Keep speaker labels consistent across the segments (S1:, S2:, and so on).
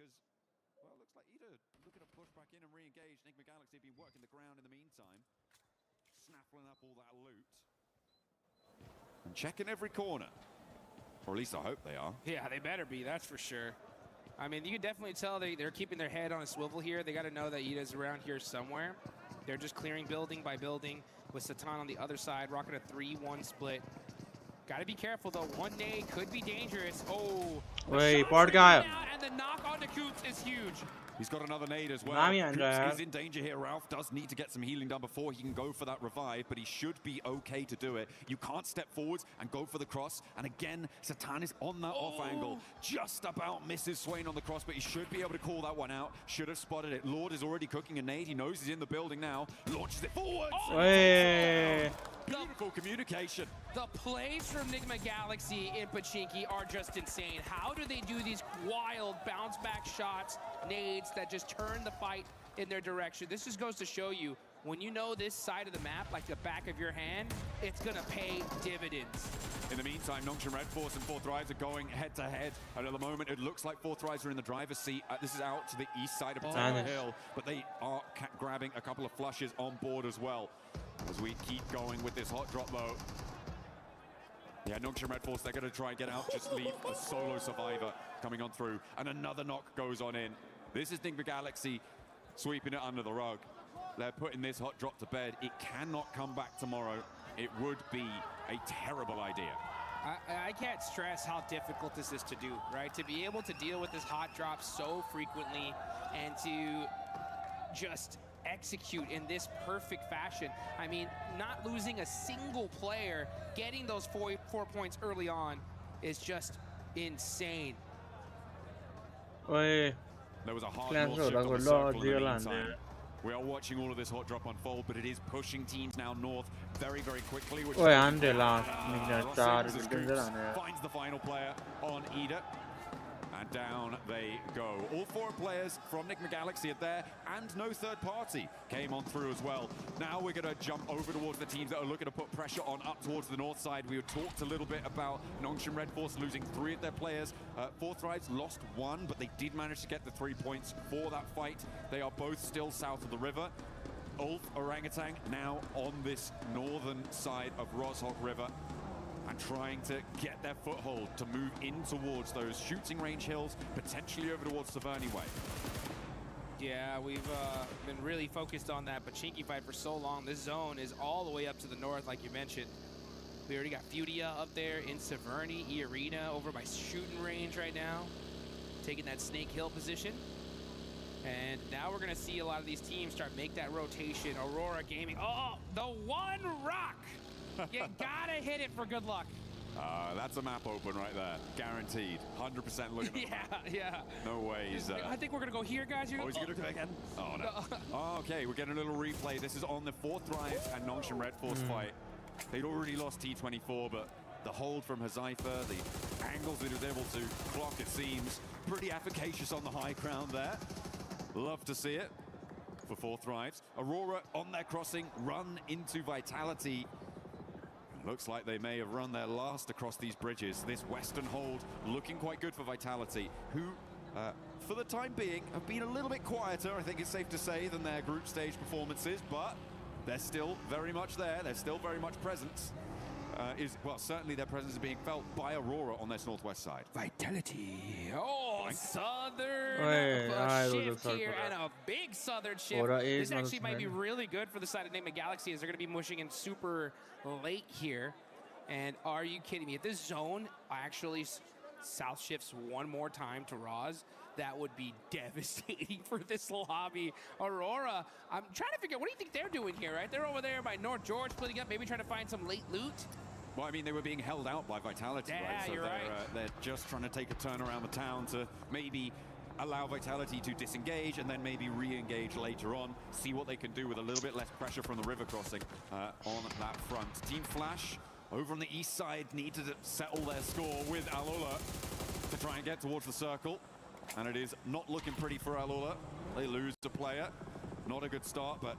S1: because, well, it looks like Ida looking to push back in and re-engage. Enigma Galaxy have been working the ground in the meantime, snaffling up all that loot. And checking every corner. Or at least I hope they are.
S2: Yeah, they better be, that's for sure. I mean, you can definitely tell they're keeping their head on a swivel here. They got to know that Ida's around here somewhere. They're just clearing building by building with Satan on the other side, rocking a 3-1 split. Got to be careful, though. One nade could be dangerous. Oh,
S3: wait, part guy.
S2: And the knock on the Coots is huge.
S1: He's got another nade as well. Coops is in danger here. Ralph does need to get some healing done before he can go for that revive, but he should be okay to do it. You can't step forwards and go for the cross. And again, Satan is on that off angle. Just about misses Swain on the cross, but he should be able to call that one out. Should have spotted it. Lord is already cooking a nade. He knows he's in the building now. Launches it forwards. Beautiful communication.
S2: The plays from Enigma Galaxy in Pachinki are just insane. How do they do these wild bounce back shots, nades that just turn the fight in their direction? This just goes to show you, when you know this side of the map like the back of your hand, it's gonna pay dividends.
S1: In the meantime, Nongshim Red Force and Fourth Rise are going head to head. And at the moment, it looks like Fourth Rise are in the driver's seat. This is out to the east side of Potato Hill, but they are grabbing a couple of flushes on board as well. As we keep going with this hot drop though. Yeah, Nongshim Red Force, they're going to try and get out, just leave a solo survivor coming on through. And another knock goes on in. This is Enigma Galaxy sweeping it under the rug. They're putting this hot drop to bed. It cannot come back tomorrow. It would be a terrible idea.
S2: I can't stress how difficult this is to do, right? To be able to deal with this hot drop so frequently and to just execute in this perfect fashion. I mean, not losing a single player, getting those four points early on is just insane.
S1: There was a hard shift on the circle in the meantime. We are watching all of this hot drop unfold, but it is pushing teams now north very, very quickly. Which finds the final player on Ida. And down they go. All 4 players from Enigma Galaxy are there, and no third party came on through as well. Now we're going to jump over towards the teams that are looking to put pressure on up towards the north side. We talked a little bit about Nongshim Red Force losing 3 of their players. Fourth Rise lost 1, but they did manage to get the 3 points for that fight. They are both still south of the river. Ulf Orangutan now on this northern side of Roshok River, and trying to get their foothold to move in towards those shooting range hills, potentially over towards Severny Way.
S2: Yeah, we've been really focused on that Pachinki fight for so long. This zone is all the way up to the north, like you mentioned. We already got Fudia up there in Severny, E-Arena over by shooting range right now, taking that Snake Hill position. And now we're gonna see a lot of these teams start make that rotation. Aurora Gaming, oh, the one rock! You gotta hit it for good luck.
S1: That's a map open right there, guaranteed. 100% looking at
S2: yeah.
S1: No ways.
S2: I think we're gonna go here, guys.
S1: Oh, is he gonna go again? Oh, no. Okay, we're getting a little replay. This is on the Fourth Rise and Nongshim Red Force fight. They'd already lost T24, but the hold from Hazaifa, the angles that he was able to clock, it seems, pretty efficacious on the high ground there. Love to see it for Fourth Rise. Aurora on their crossing, run into Vitality. Looks like they may have run their last across these bridges. This western hold looking quite good for Vitality, who, for the time being, have been a little bit quieter, I think it's safe to say, than their group stage performances, but they're still very much there. They're still very much present. Well, certainly their presence is being felt by Aurora on this northwest side.
S2: Vitality. Oh, southern shift here, and a big southern shift. This actually might be really good for the side of Enigma Galaxy, as they're going to be mushing in super late here. And are you kidding me? If this zone actually south shifts one more time to Roz, that would be devastating for this lobby. Aurora, I'm trying to figure out, what do you think they're doing here, right? They're over there by North George, splitting up, maybe trying to find some late loot.
S1: Well, I mean, they were being held out by Vitality, right? So they're just trying to take a turn around the town to maybe allow Vitality to disengage and then maybe re-engage later on, see what they can do with a little bit less pressure from the river crossing on that front. Team Flash over on the east side need to settle their score with Alola to try and get towards the circle. And it is not looking pretty for Alola. They lose a player. Not a good start, but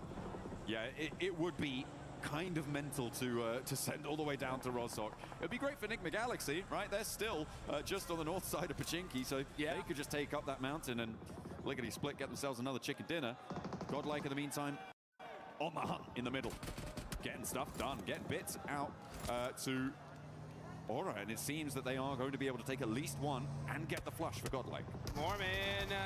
S1: yeah, it would be kind of mental to send all the way down to Rozhok. It'd be great for Nick McGalaxy, right? They're still just on the north side of Pachinki, so
S2: yeah,
S1: they could just take up that mountain and lickety-split, get themselves another chicken dinner. Godlike, in the meantime, on the hunt in the middle. Getting stuff done, getting bits out to Aura, and it seems that they are going to be able to take at least one and get the flush for Godlike.
S2: Mormon,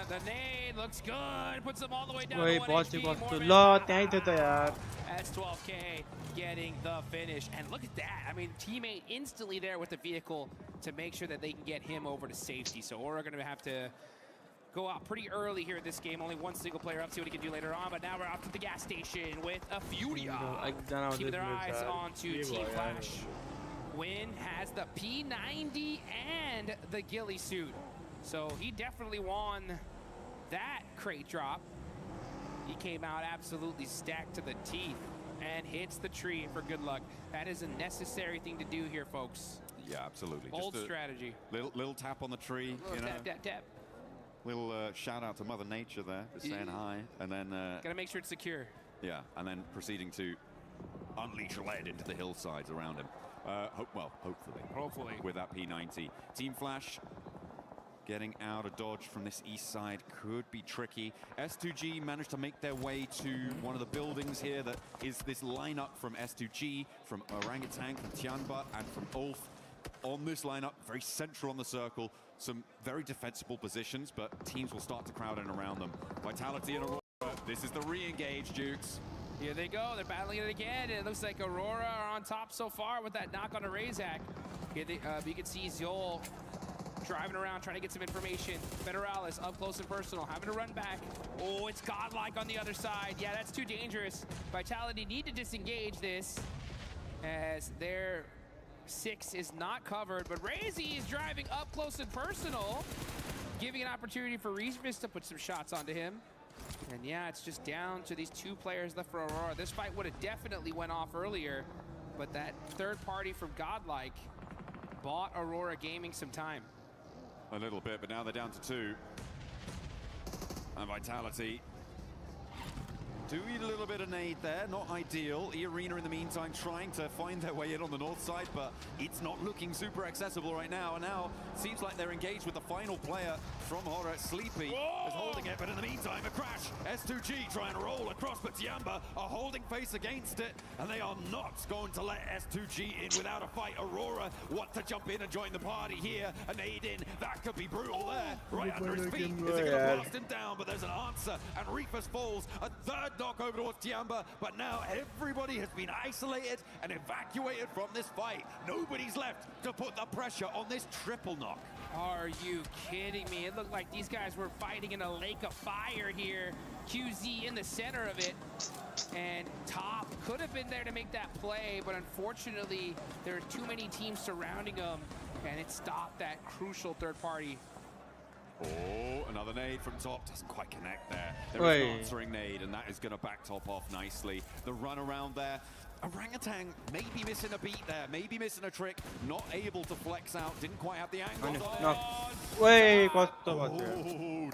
S2: the nade looks good, puts them all the way down
S3: वही
S2: to 1
S3: बहुत
S2: HP.
S3: तो
S2: Mormon,
S3: लो त्यही थियो त यार
S2: that's 12K getting the finish. And look at that. I mean, teammate instantly there with the vehicle to make sure that they can get him over to safety. So Aura going to have to go out pretty early here in this game. Only one single player up, see what he can do later on. But now we're off to the gas station with a Furia. Keeping their eyes on to Team Flash. Win has the P90 and the ghillie suit. So he definitely won that crate drop. He came out absolutely stacked to the teeth and hits the tree for good luck. That is a necessary thing to do here, folks.
S1: Yeah, absolutely.
S2: Bold
S1: just
S2: strategy.
S1: Little tap on the tree.
S2: Little tap, tap, tap.
S1: Little shout out to Mother Nature there, just saying hi, and then
S2: gotta make sure it's secure.
S1: Yeah, and then proceeding to unleash lead into the hillsides around him. Hopefully, with that P90. Team Flash getting out of dodge from this east side could be tricky. S2G managed to make their way to one of the buildings here that is this lineup from S2G, from Orangutan, from Tianba, and from Ulf. On this lineup, very central on the circle, some very defensible positions, but teams will start to crowd in around them. Vitality and Aurora, this is the re-engage, Jukes.
S2: Here they go, they're battling it again, and it looks like Aurora are on top so far with that knock on a Razak. Here they, you can see Zol driving around trying to get some information. Federalis up close and personal, having to run back. Oh, it's Godlike on the other side. Yeah, that's too dangerous. Vitality need to disengage this as their 6 is not covered, but Razy is driving up close and personal, giving an opportunity for Reefus to put some shots onto him. And yeah, it's just down to these 2 players left for Aurora. This fight would have definitely went off earlier, but that third party from Godlike bought Aurora Gaming some time.
S1: A little bit, but now they're down to 2. And Vitality doing a little bit of nade there, not ideal. E-Arena in the meantime trying to find their way in on the north side, but it's not looking super accessible right now. And now it seems like they're engaged with the final player from Horror. Sleepy is holding it, but in the meantime a crash. S2G trying to roll across, but Tiamba are holding face against it, and they are not going to let S2G in without a fight. Aurora want to jump in and join the party here. A nade in, that could be brutal there. Right under his feet. Is it going to blast him down? But there's an answer, and Reefus falls. A third knock over towards Tiamba, but now everybody has been isolated and evacuated from this fight. Nobody's left to put the pressure on this triple knock.
S2: Are you kidding me? It looked like these guys were fighting in a lake of fire here. QZ in the center of it, and Top could have been there to make that play, but unfortunately there are too many teams surrounding him, and it stopped that crucial third party.
S1: Oh, another nade from Top. Doesn't quite connect there. There is an answering nade, and that is going to back Top off nicely. The run around there. Orangutan maybe missing a beat there, maybe missing a trick, not able to flex out, didn't quite have the angle.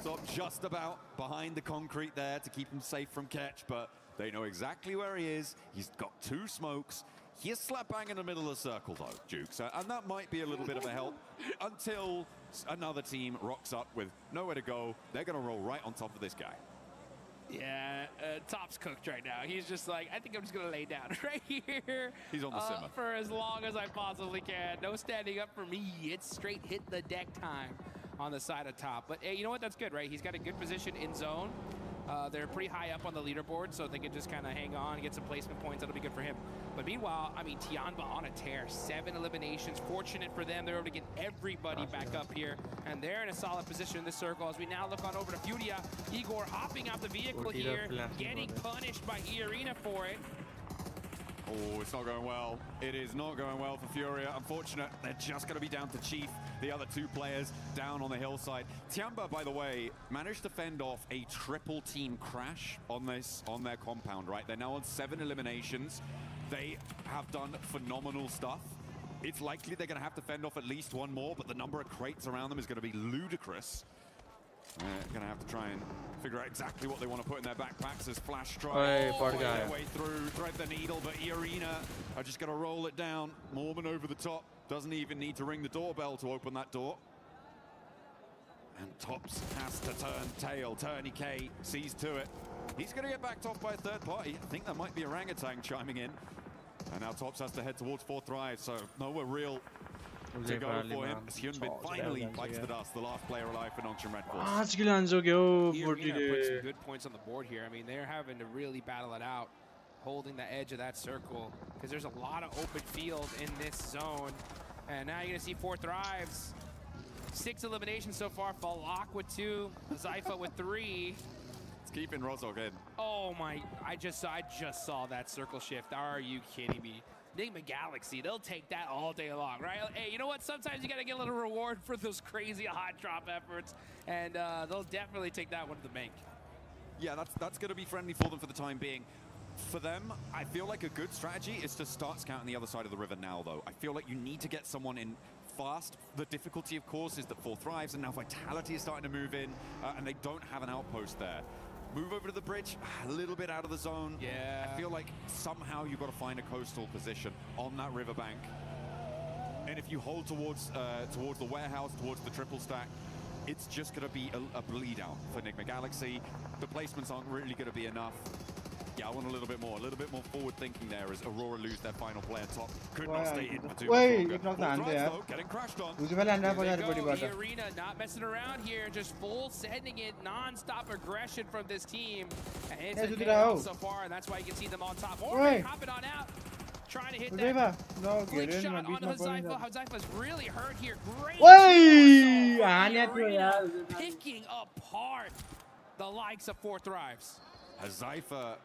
S1: Top just about behind the concrete there to keep him safe from catch, but they know exactly where he is. He's got 2 smokes. He is slap bang in the middle of the circle though, Jukes, and that might be a little bit of a help until another team rocks up with nowhere to go. They're going to roll right on top of this guy.
S2: Yeah, Top's cooked right now. He's just like, I think I'm just going to lay down right here.
S1: He's on the simmer.
S2: For as long as I possibly can. No standing up for me. It's straight hit the deck time on the side of Top. But hey, you know what? That's good, right? He's got a good position in zone. They're pretty high up on the leaderboard, so they can just kind of hang on and get some placement points. That'll be good for him. But meanwhile, I mean, Tianba on a tear. 7 eliminations. Fortunate for them. They're able to get everybody back up here. And they're in a solid position in this circle as we now look on over to Furia. Igor hopping out the vehicle here, getting punished by E-Arena for it.
S1: Oh, it's not going well. It is not going well for Furia. Unfortunate, they're just going to be down to Chief, the other 2 players down on the hillside. Tiamba, by the way, managed to fend off a triple team crash on their compound, right? They're now on 7 eliminations. They have done phenomenal stuff. It's likely they're going to have to fend off at least 1 more, but the number of crates around them is going to be ludicrous. Gonna have to try and figure out exactly what they want to put in their backpacks as Flash try their way through, thread the needle, but Arena are just gonna roll it down. Mormon over the top, doesn't even need to ring the doorbell to open that door. And Tops has to turn tail. Turney K sees to it. He's gonna get backed off by a third party. I think that might be Orangutan chiming in. And now Tops has to head towards 4th Thrive, so nowhere real to go for him. Hyunbin finally bites the dust, the last player alive for Nongshim Red Force.
S3: 5 kilans हो गयो
S2: Put some
S3: 40
S2: good points on the board here. I mean, they're having to really battle it out, holding the edge of that circle, because there's a lot of open field in this zone. And now you're going to see 4 Thrives. 6 eliminations so far. Falak with 2, Zypha with 3.
S1: It's keeping Rozog in.
S2: Oh my, I just saw that circle shift. Are you kidding me? Enigma Galaxy, they'll take that all day long, right? Hey, you know what? Sometimes you got to get a little reward for those crazy hot drop efforts, and they'll definitely take that one to the bank.
S1: Yeah, that's going to be friendly for them for the time being. For them, I feel like a good strategy is to start scouting the other side of the river now, though. I feel like you need to get someone in fast. The difficulty, of course, is that 4 Thrives, and now Vitality is starting to move in, and they don't have an outpost there. Move over to the bridge, a little bit out of the zone.
S2: Yeah.
S1: I feel like somehow you've got to find a coastal position on that riverbank. And if you hold towards the warehouse, towards the triple stack, it's just going to be a bleed out for Enigma Galaxy. The placements aren't really going to be enough. Yeah, I want a little bit more forward thinking there as Aurora lose their final player. Top could not stay in for too much longer. Getting crashed on.
S2: Arena not messing around here, just full sending it, non-stop aggression from this team. And it's a KO so far, and that's why you can see them on top. Mormon hopping on out, trying to hit that flick shot on Hazaifa. Hazaifa's really hurt here. Great. Picking apart the likes of 4 Thrives.
S1: Hazaifa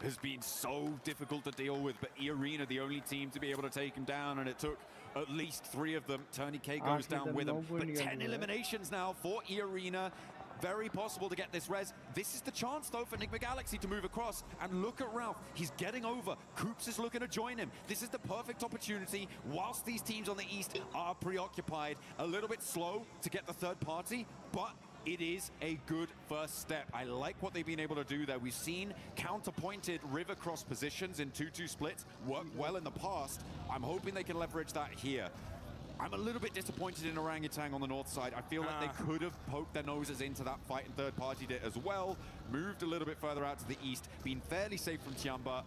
S1: has been so difficult to deal with, but Arena the only team to be able to take him down, and it took at least 3 of them. Turney K goes down with him, but 10 eliminations now for Arena. Very possible to get this res. This is the chance, though, for Enigma Galaxy to move across. And look at Ralph. He's getting over. Coops is looking to join him. This is the perfect opportunity. Whilst these teams on the east are preoccupied, a little bit slow to get the third party, but it is a good first step. I like what they've been able to do there. We've seen counterpointed river cross positions in 2-2 splits work well in the past. I'm hoping they can leverage that here. I'm a little bit disappointed in Orangutan on the north side. I feel like they could have poked their noses into that fight and third party did as well. Moved a little bit further out to the east, been fairly safe from Tiamba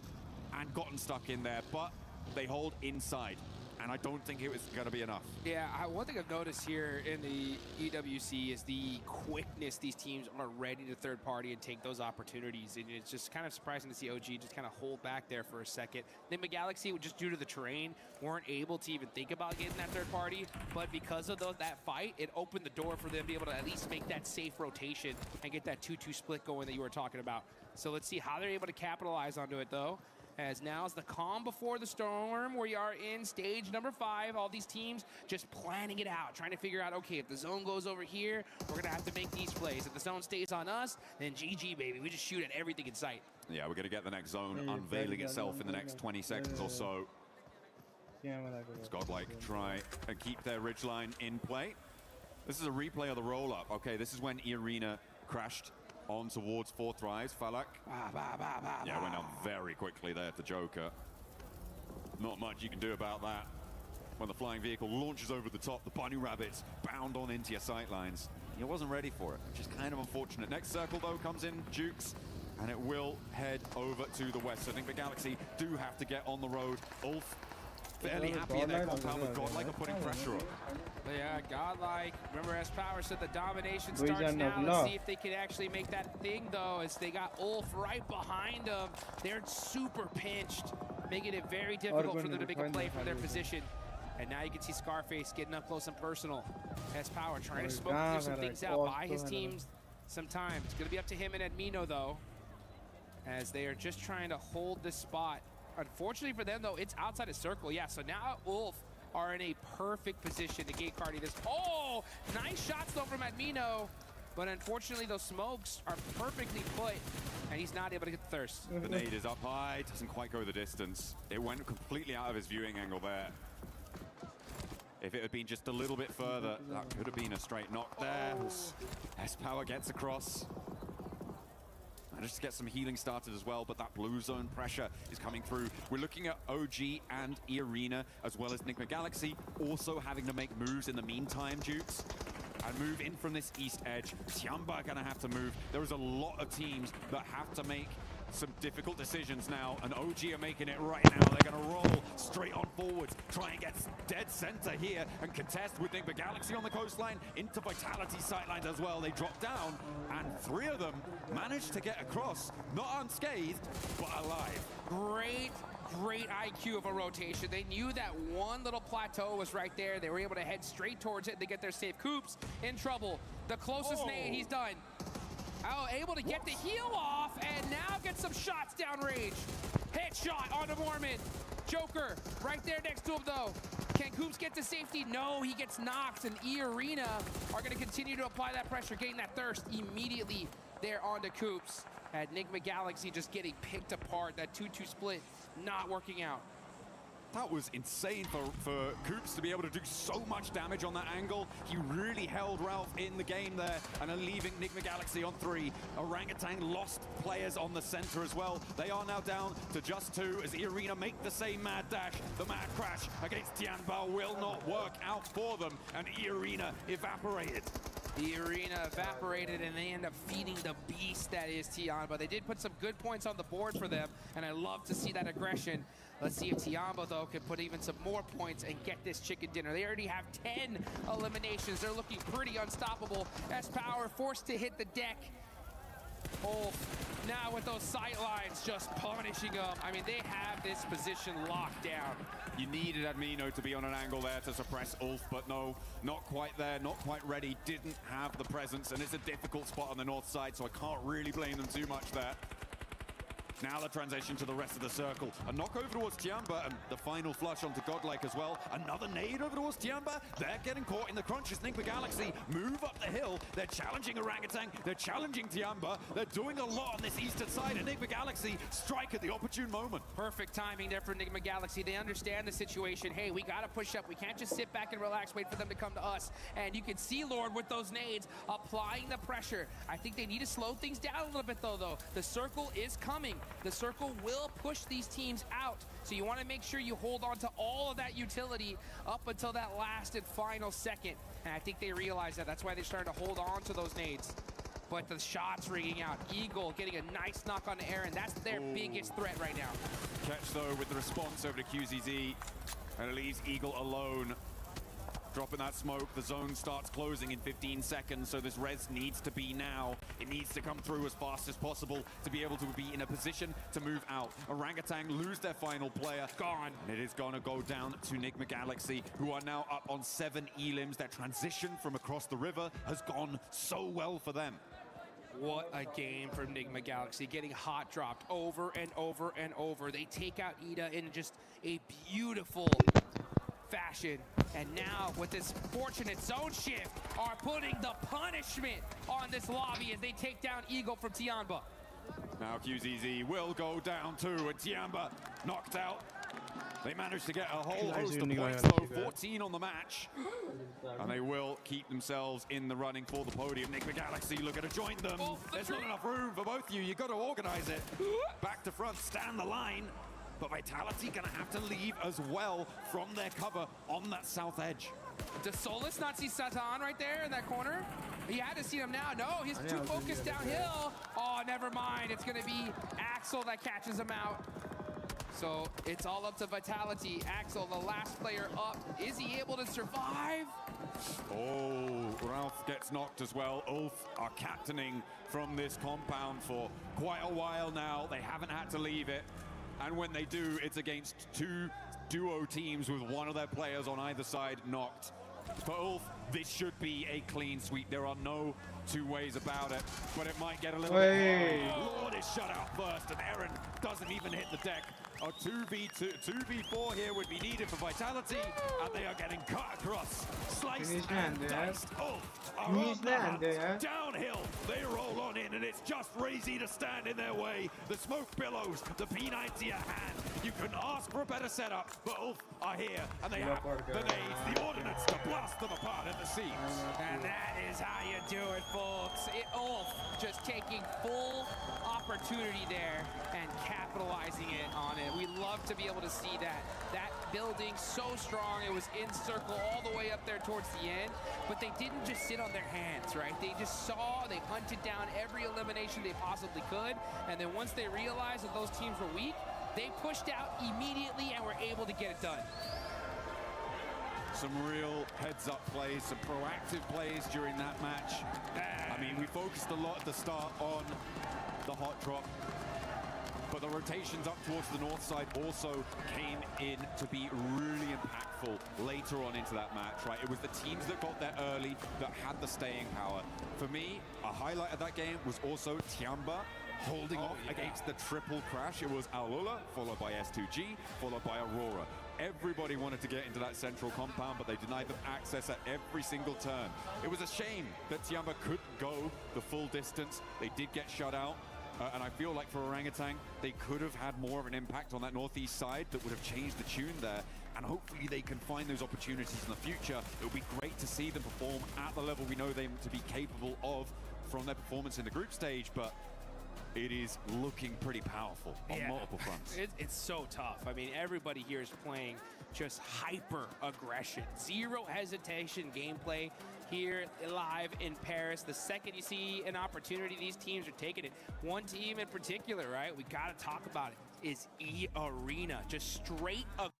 S1: and gotten stuck in there, but they hold inside. And I don't think it was going to be enough. Yeah,
S2: one thing I've noticed here in the EWC is the quickness these teams are ready to third party and take those opportunities. And it's just kind of surprising to see OG just kind of hold back there for a second. Enigma Galaxy, just due to the terrain, weren't able to even think about getting that third party. But because of that fight, it opened the door for them to be able to at least make that safe rotation and get that 2-2 split going that you were talking about. So let's see how they're able to capitalize onto it, though. As now is the calm before the storm. We are in stage number 5. All these teams just planning it out, trying to figure out, okay, if the zone goes over here, we're going to have to make these plays. If the zone stays on us, then GG, baby. We just shoot at everything in sight.
S1: Yeah, we're going to get the next zone unveiling itself in the next 20 seconds or so. Godlike try and keep their ridgeline in play. This is a replay of the roll-up. Okay, this is when Arena crashed on towards 4 Thrives. Falak. Yeah, went down very quickly there to Joker. Not much you can do about that. When the flying vehicle launches over the top, the bunny rabbits bound on into your sightlines. He wasn't ready for it, which is kind of unfortunate. Next circle, though, comes in Jukes, and it will head over to the west. So I think the Galaxy do have to get on the road. Ulf fairly happy in their compound with Godlike are putting pressure on.
S2: Yeah, Godlike. Remember, as Power said, the domination starts now. Let's see if they can actually make that thing, though, as they got Ulf right behind them. They're super pinched, making it very difficult for them to make a play from their position. And now you can see Scarface getting up close and personal. As Power trying to smoke some things out, buy his teams some time. It's going to be up to him and Admino, though, as they are just trying to hold this spot. Unfortunately for them, though, it's outside a circle. Yeah, so now Ulf are in a perfect position to gate cardi this. Oh, nice shots, though, from Admino. But unfortunately, those smokes are perfectly put, and he's not able to get the thirst.
S1: The nade is up high, doesn't quite go the distance. It went completely out of his viewing angle there. If it had been just a little bit further, that could have been a straight knock there. S-Power gets across. Managed to get some healing started as well, but that blue zone pressure is coming through. We're looking at OG and E-Arena, as well as Enigma Galaxy, also having to make moves in the meantime, Dukes, and move in from this east edge. Tiamba gonna have to move. There is a lot of teams that have to make some difficult decisions now, and OG are making it right now. They're gonna roll straight on forwards, try and get dead center here and contest with Enigma Galaxy on the coastline into Vitality sightlines as well. They drop down, and 3 of them managed to get across, not unscathed, but alive.
S2: Great IQ of a rotation. They knew that one little plateau was right there. They were able to head straight towards it. They get their safe. Coops in trouble. The closest nade, he's done. Oh, able to get the heal off, and now get some shots downrange. Headshot onto Mormon. Joker right there next to him, though. Can Coops get to safety? No, he gets knocked, and E-Arena are going to continue to apply that pressure, getting that thirst immediately there onto Coops. Enigma Galaxy just getting picked apart. That 2-2 split not working out.
S1: That was insane for Coops to be able to do so much damage on that angle. He really held Ralph in the game there, and are leaving Enigma Galaxy on 3. Orangutan lost players on the center as well. They are now down to just 2 as E-Arena make the same mad dash. The mad crash against Tianbao will not work out for them, and E-Arena evaporated.
S2: E-Arena evaporated, and they end up feeding the beast that is Tiamba. They did put some good points on the board for them, and I love to see that aggression. Let's see if Tiamba, though, can put even some more points and get this chicken dinner. They already have 10 eliminations. They're looking pretty unstoppable. S-Power forced to hit the deck. Oh, now with those sight lines just punishing them. I mean, they have this position locked down.
S1: You needed Admino to be on an angle there to suppress Ulf, but no, not quite there, not quite ready, didn't have the presence, and it's a difficult spot on the north side, so I can't really blame them too much there. Now the transition to the rest of the circle. A knock over towards Tiamba, and the final flush onto Godlike as well. Another nade over towards Tiamba. They're getting caught in the crunches. Enigma Galaxy move up the hill. They're challenging Orangutan. They're challenging Tiamba. They're doing a lot on this eastern side. Enigma Galaxy strike at the opportune moment.
S2: Perfect timing there for Enigma Galaxy. They understand the situation. Hey, we got to push up. We can't just sit back and relax, wait for them to come to us. And you can see Lord with those nades applying the pressure. I think they need to slow things down a little bit, though. The circle is coming. The circle will push these teams out, so you want to make sure you hold on to all of that utility up until that last and final second. And I think they realize that. That's why they're starting to hold on to those nades. But the shots ringing out. Eagle getting a nice knock on Aaron. That's their biggest threat right now.
S1: Catch, though, with the response over to QZZ, and it leaves Eagle alone. Dropping that smoke, the zone starts closing in 15 seconds, so this res needs to be now. It needs to come through as fast as possible to be able to be in a position to move out. Orangutan lose their final player.
S2: Gone.
S1: And it is going to go down to Enigma Galaxy, who are now up on 7 elims. That transition from across the river has gone so well for them.
S2: What a game from Enigma Galaxy, getting hot dropped over and over and over. They take out Ida in just a beautiful fashion, and now with this fortunate zone shift are putting the punishment on this lobby as they take down Eagle from Tiamba.
S1: Now QZZ will go down too, and Tiamba knocked out. They managed to get a whole host of points though, 14 on the match, and they will keep themselves in the running for the podium. Enigma Galaxy looking to join them. There's not enough room for both of you. You've got to organize it. Back to front, stand the line. But Vitality gonna have to leave as well from their cover on that south edge.
S2: Does Solus not see Satan right there in that corner? He had to see him now. No, he's too focused downhill. Oh, never mind. It's gonna be Axel that catches him out. So it's all up to Vitality. Axel, the last player up. Is he able to survive?
S1: Oh, Ralph gets knocked as well. Ulf are captaining from this compound for quite a while now. They haven't had to leave it. And when they do, it's against 2 duo teams with one of their players on either side knocked. For Ulf, this should be a clean sweep. There are no 2 ways about it, but it might get a little bit. Lord is shut out first, and Aaron doesn't even hit the deck. A 2v2, 2v4 here would be needed for vitality, and they are getting cut across, sliced and diced. Oh, are on the hunt. Downhill, they roll on in, and it's just Razy to stand in their way. The smoke billows, the P90 at hand. You couldn't ask for a better setup, but Ulf are here, and they have the nades, the ordnance to blast them apart at the seams.
S2: And that is how you do it, folks. Ulf just taking full opportunity there and capitalizing it on it. We love to be able to see that. That building so strong, it was in circle all the way up there towards the end, but they didn't just sit on their hands, right? They just saw, they hunted down every elimination they possibly could, and then once they realized that those teams were weak, they pushed out immediately and were able to get it done.
S1: Some real heads-up plays, some proactive plays during that match. I mean, we focused a lot at the start on the hot drop, but the rotations up towards the north side also came in to be really impactful later on into that match, right? It was the teams that got there early that had the staying power. For me, a highlight of that game was also Tiamba holding off against the triple crash. It was Alula, followed by S2G, followed by Aurora. Everybody wanted to get into that central compound, but they denied them access at every single turn. It was a shame that Tiamba couldn't go the full distance. They did get shut out. And I feel like for Orangutan, they could have had more of an impact on that northeast side that would have changed the tune there. And hopefully they can find those opportunities in the future. It would be great to see them perform at the level we know them to be capable of from their performance in the group stage. But it is looking pretty powerful on multiple fronts.
S2: It's so tough. I mean, everybody here is playing just hyper aggression. Zero hesitation gameplay here live in Paris. The second you see an opportunity, these teams are taking it. One team in particular, right, we got to talk about it, is E-Arena. Just straight up.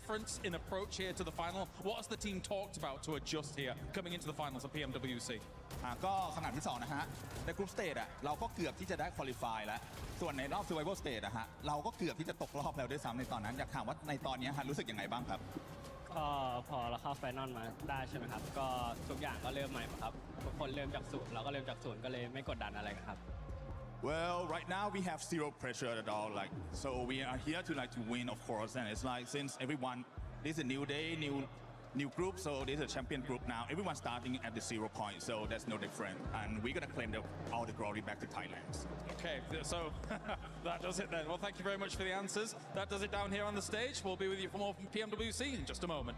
S3: Difference in approach here to the final. What has the team talked about to adjust here coming into the finals of PMWC?
S4: ก็ขนาดที่2นะฮะในกรุ๊ปสเตจเราก็เกือบที่จะได้ควอลิฟายแล้วส่วนในรอบ Survival Stage เราก็เกือบที่จะตกรอบแล้วด้วยซ้ำในตอนนั้นอยากถามว่าในตอนนี้รู้สึกยังไงบ้างครับ
S5: ก็พอเราเข้าไฟนอลมาได้ใช่ไหมครับก็ทุกอย่างก็เริ่มใหม่หมดครับทุกคนเริ่มจากศูนย์เราก็เริ่มจากศูนย์ก็เลยไม่กดดันอะไรกันครับ
S4: Well, right now we have zero pressure at all. Like, so we are here to win, of course. And it's like since everyone, this is a new day, new group. So this is a champion group now. Everyone's starting at the 0 point, so that's no different. And we're gonna claim all the glory back to Thailand.
S3: Okay, so that does it then. Well, thank you very much for the answers. That does it down here on the stage. We'll be with you for more from PMWC in just a moment.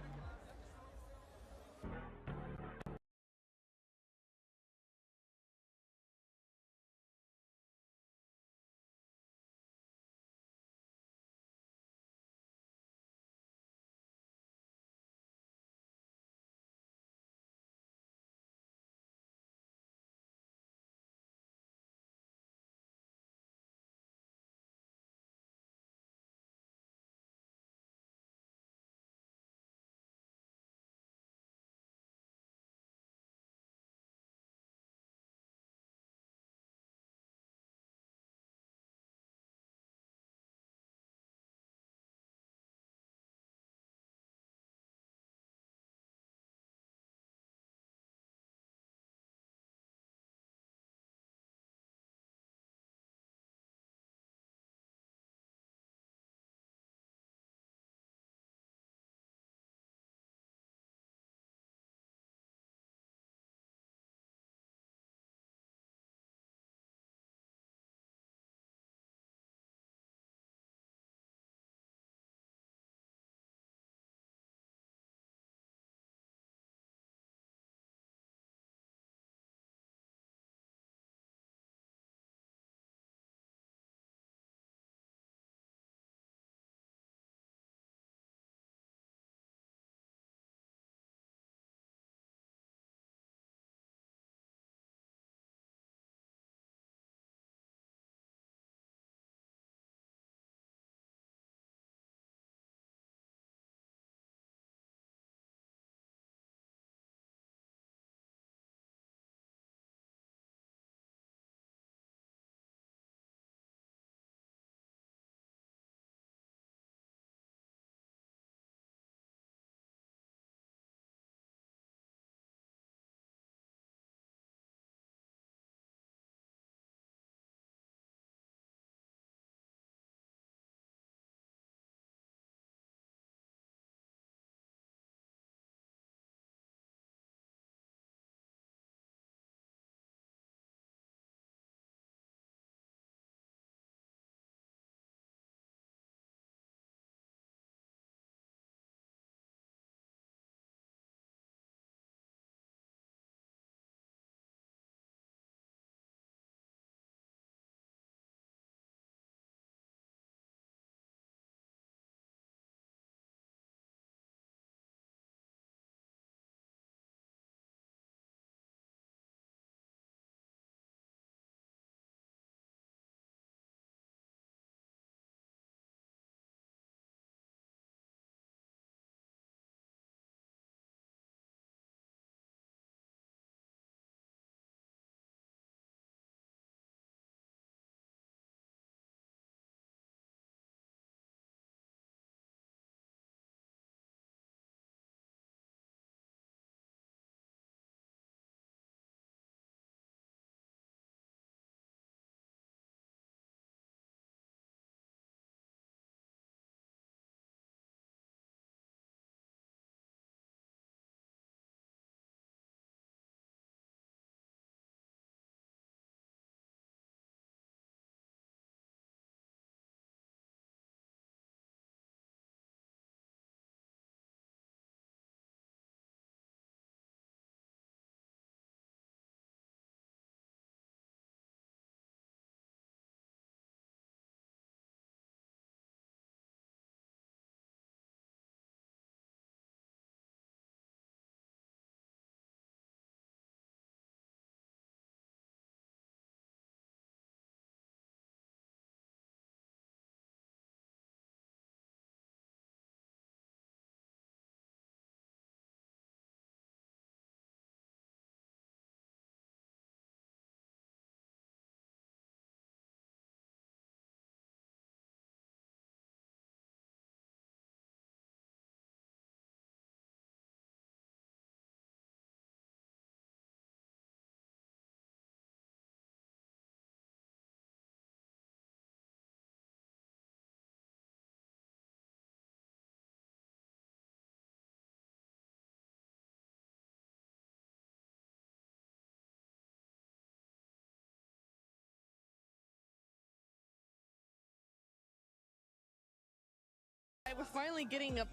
S6: We're finally getting a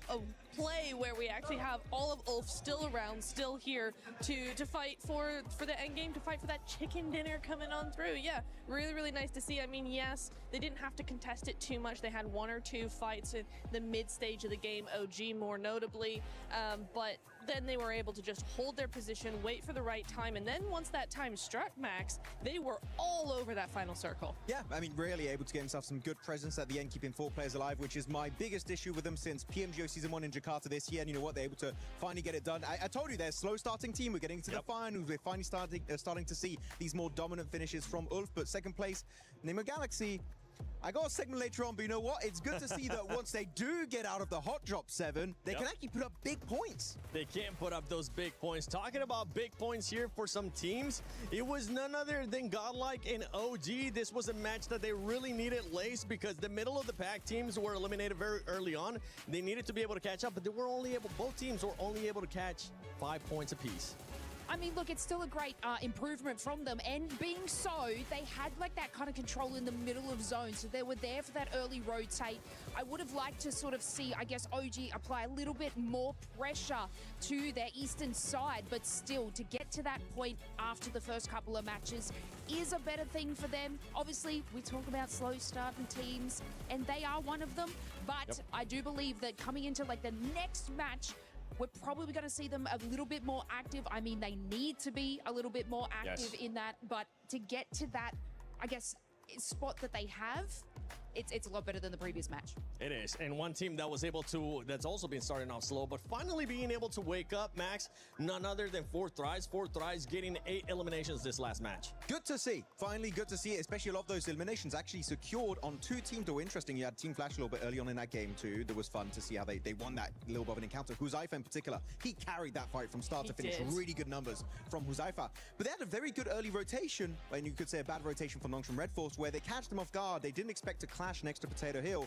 S6: play where we actually have all of Ulf still around, still here to fight for the end game, to fight for that chicken dinner coming on through. Yeah, really, really nice to see. I mean, yes, they didn't have to contest it too much. They had 1 or 2 fights in the mid stage of the game, OG more notably, but then they were able to just hold their position, wait for the right time, and then once that time struck, Max, they were all over that final circle.
S7: Yeah, I mean, really able to get himself some good presence at the end, keeping 4 players alive, which is my biggest issue with them since PMGO Season 1 in Jakarta this year. And you know what? They're able to finally get it done. I told you, they're a slow starting team. We're getting to the finals. We're finally starting to see these more dominant finishes from Ulf. But second place, Nemo Galaxy. I got a segment later on, but you know what? It's good to see that once they do get out of the hot drop 7, they can actually put up big points.
S8: They can put up those big points. Talking about big points here for some teams, it was none other than Godlike and OG. This was a match that they really needed Lace because the middle of the pack teams were eliminated very early on. They needed to be able to catch up, but they were only able, both teams were only able to catch 5 points apiece.
S9: I mean, look, it's still a great improvement from them. And being so, they had like that kind of control in the middle of zone. So they were there for that early rotate. I would have liked to sort of see, I guess, OG apply a little bit more pressure to their eastern side. But still, to get to that point after the first couple of matches is a better thing for them. Obviously, we talk about slow starting teams, and they are one of them. But I do believe that coming into like the next match, we're probably going to see them a little bit more active. I mean, they need to be a little bit more active in that, but to get to that, I guess, spot that they have, it's a lot better than the previous match.
S8: It is, and one team that was able to, that's also been starting off slow, but finally being able to wake up, Max, none other than 4thRize. 4thRize getting 8 eliminations this last match.
S7: Good to see. Finally, good to see it, especially a lot of those eliminations actually secured on 2 teams that were interesting. You had Team Flash a little bit early on in that game too. That was fun to see how they won that little bit of an encounter. Huzaifa in particular, he carried that fight from start to finish. Really good numbers from Huzaifa. But they had a very good early rotation, and you could say a bad rotation for Nongshim Red Force, where they catched them off guard. They didn't expect to clash next to Potato Hill.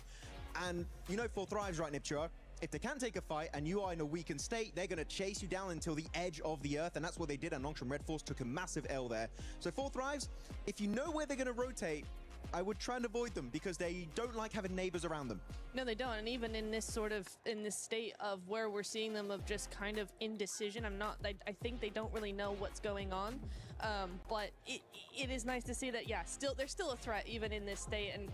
S7: And you know 4thRize, right, Nipchua? If they can take a fight and you are in a weakened state, they're going to chase you down until the edge of the earth, and that's what they did, and Nongshim Red Force took a massive L there. So 4thRize, if you know where they're going to rotate, I would try and avoid them because they don't like having neighbors around them.
S6: No, they don't. And even in this in this state of where we're seeing them of just kind of indecision, I think they don't really know what's going on. But it is nice to see that, yeah, they're still a threat even in this state. And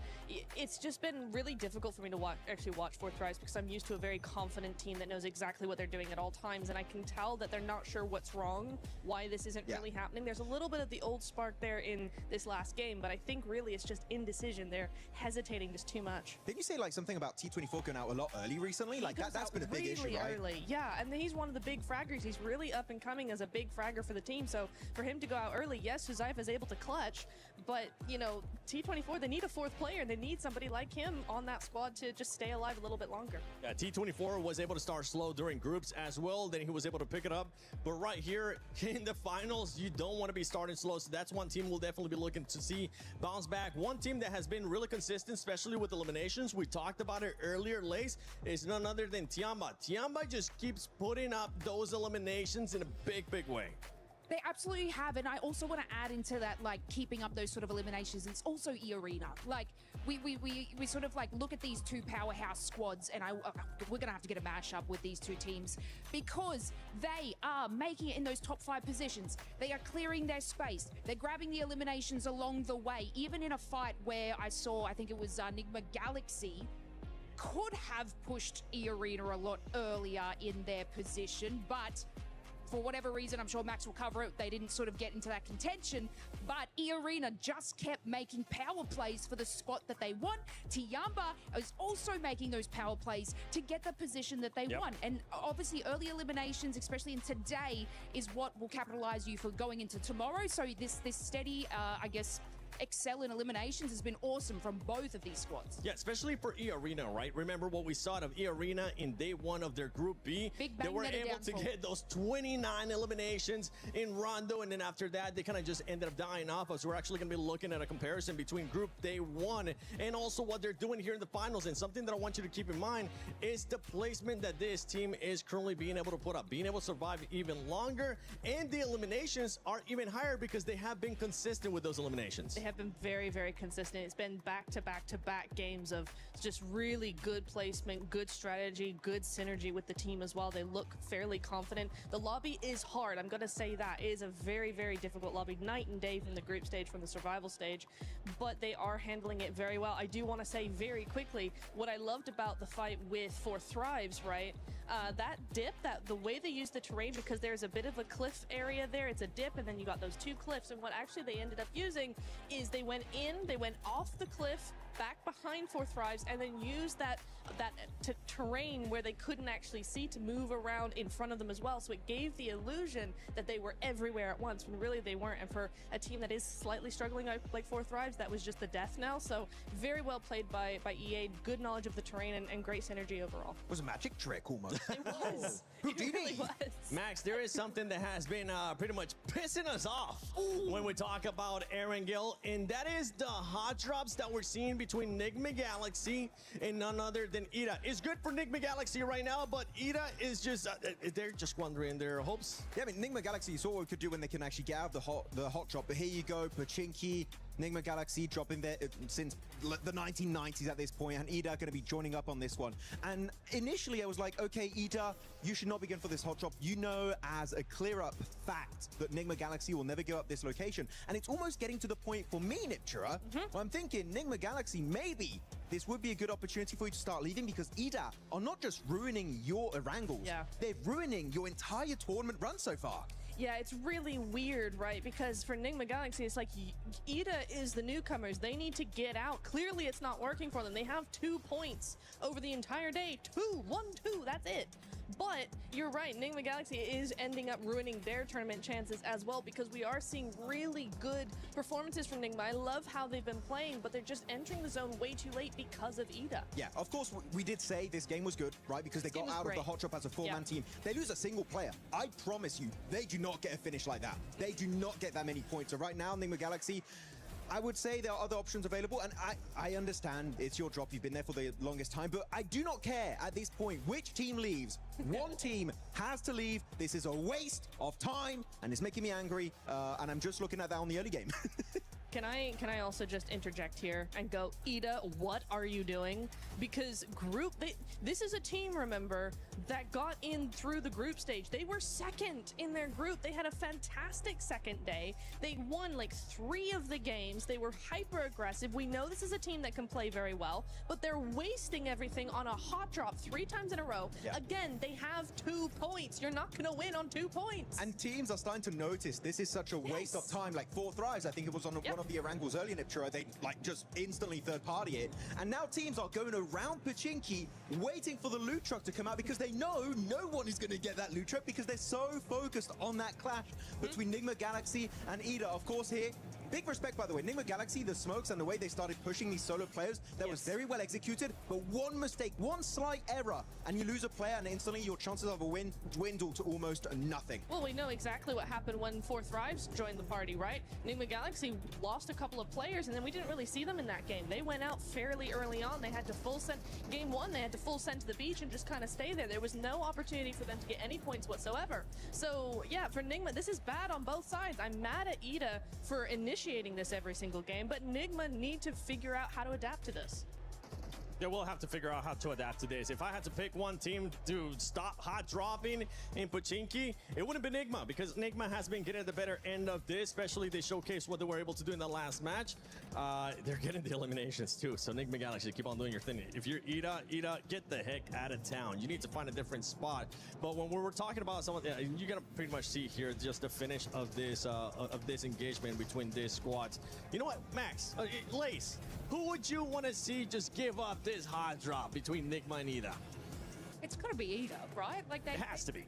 S6: it's just been really difficult for me to actually watch 4thRize because I'm used to a very confident team that knows exactly what they're doing at all times. And I can tell that they're not sure what's wrong, why this isn't really happening. There's a little bit of the old spark there in this last game, but I think really it's just indecision. They're hesitating just too much.
S7: Didn't you say like something about T24 going out a lot early recently? Like that's been a big issue, right?
S6: Early. Yeah, and he's one of the big fraggers. He's really up and coming as a big fragger for the team. So for him to go out early, yes, Huzaifa is able to clutch, but you know, T24, they need a 4th player. They need somebody like him on that squad to just stay alive a little bit longer.
S8: Yeah, T24 was able to start slow during groups as well. Then he was able to pick it up. But right here in the finals, you don't want to be starting slow. So that's one team we'll definitely be looking to see bounce back. One team that has been really consistent, especially with eliminations, we talked about it earlier, Lace, is none other than Tiamba. Tiamba just keeps putting up those eliminations in a big, big way.
S9: They absolutely have, and I also want to add into that, like, keeping up those sort of eliminations. It's also E-Arena. Like, we sort of, like, look at these 2 powerhouse squads, and we're going to have to get a mashup with these 2 teams because they are making it in those top 5 positions. They are clearing their space. They're grabbing the eliminations along the way, even in a fight where I think it was Enigma Galaxy could have pushed E-Arena a lot earlier in their position, but for whatever reason, I'm sure Max will cover it, they didn't sort of get into that contention, but E-Arena just kept making power plays for the spot that they want. Tiamba is also making those power plays to get the position that they want. And obviously early eliminations, especially in today, is what will capitalize you for going into tomorrow. So this steady, I guess, excel in eliminations has been awesome from both of these squads.
S8: Yeah, especially for E-Arena, right? Remember what we saw of E-Arena in day 1 of their Group B. They were able to get those 29 eliminations in Rondo, and then after that, they kind of just ended up dying off us. We're actually going to be looking at a comparison between Group Day 1 and also what they're doing here in the finals. And something that I want you to keep in mind is the placement that this team is currently being able to put up, being able to survive even longer, and the eliminations are even higher because they have been consistent with those eliminations.
S6: They have been very, very consistent. It's been back-to-back-to-back games of just really good placement, good strategy, good synergy with the team as well. They look fairly confident. The lobby is hard. I'm going to say that. It is a very, very difficult lobby, night and day from the group stage, from the survival stage, but they are handling it very well. I do want to say very quickly, what I loved about the fight with For Thrives, right? That dip, the way they use the terrain, because there's a bit of a cliff area there, it's a dip, and then you got those two cliffs, and what actually they ended up using is they went off the cliff, back behind For Thrives, and then used that terrain where they couldn't actually see to move around in front of them as well. So it gave the illusion that they were everywhere at once when really they weren't. And for a team that is slightly struggling like For Thrives, that was just the death knell. So very well played by EA. Good knowledge of the terrain and great synergy overall.
S7: It was a magic trick almost.
S6: It was. It really was.
S8: Max, there is something that has been pretty much pissing us off when we talk about Aaron Gill, and that is the hot drops that we're seeing between Nigma Galaxy and none other than Ida. It's good for Nigma Galaxy right now, but Ida is just, they're just squandering their hopes.
S7: Yeah, I mean, Nigma Galaxy, you saw what we could do when they can actually get out of the hot drop, but here you go, Pachinki, Nigma Galaxy dropping there since the 1990s at this point, and Ida going to be joining up on this one. And initially I was like, okay, Ida, you should not be going for this hot drop. You know as a clear-up fact that Nigma Galaxy will never go up this location. And it's almost getting to the point for me, Niptura, where I'm thinking, Nigma Galaxy, maybe this would be a good opportunity for you to start leaving, because Ida are not just ruining your Erangels, they're ruining your entire tournament run so far.
S6: Yeah, it's really weird, right? Because for Nigma Galaxy, it's like Ida is the newcomers. They need to get out. Clearly, it's not working for them. They have 2 points over the entire day. 1, 2, that's it. But you're right, Nigma Galaxy is ending up ruining their tournament chances as well, because we are seeing really good performances from Nigma. I love how they've been playing, but they're just entering the zone way too late because of Ida.
S7: Yeah, of course, we did say this game was good, right? Because they got out of the hot drop as a four-man team. They lose a single player. I promise you, they do not get a finish like that. They do not get that many points. So right now, Nigma Galaxy, I would say there are other options available, and I understand it's your drop. You've been there for the longest time, but I do not care at this point which team leaves. One team has to leave. This is a waste of time, and it's making me angry, and I'm just looking at that on the early game.
S6: Can I also just interject here and go, Ida, what are you doing? Because this is a team, remember, that got in through the group stage. They were second in their group. They had a fantastic second day. They won like 3 of the games. They were hyper aggressive. We know this is a team that can play very well, but they're wasting everything on a hot drop 3 times in a row. Again, they have 2 points. You're not gonna win on 2 points.
S7: And teams are starting to notice this is such a waste of time. Like For Thrives, I think it was on one of the Erangels earlier in Niptura, they like just instantly third party it. And now teams are going around Pachinki, waiting for the loot truck to come out, because they know no one is going to get that loot truck, because they're so focused on that clash between Nigma Galaxy and Ida. Of course here, big respect, by the way, Nigma Galaxy, the smokes and the way they started pushing these solo players, that was very well executed, but one mistake, one slight error, and you lose a player, and instantly your chances of a win dwindle to almost nothing.
S6: Well, we know exactly what happened when For Thrives joined the party, right? Nigma Galaxy lost a couple of players, and then we didn't really see them in that game. They went out fairly early on. They had to full send. Game 1, they had to full send to the beach and just kind of stay there. There was no opportunity for them to get any points whatsoever. So, yeah, for Nigma, this is bad on both sides. I'm mad at Ida for initiating this every single game, but Nigma need to figure out how to adapt to this.
S8: Yeah, we'll have to figure out how to adapt to this. If I had to pick one team to stop hot dropping in Pachinki, it wouldn't be Nigma, because Nigma has been getting the better end of this, especially they showcased what they were able to do in the last match. They're getting the eliminations too, so Nigma Galaxy, keep on doing your thing. If you're Ida, get the heck out of town. You need to find a different spot. But when we're talking about someone, you're gonna pretty much see here just the finish of this engagement between these squads. You know what, Max, Lace, who would you want to see just give up this hot drop between Nigma and Ida?
S9: It's got to be Ida, right? Like
S8: It has to be.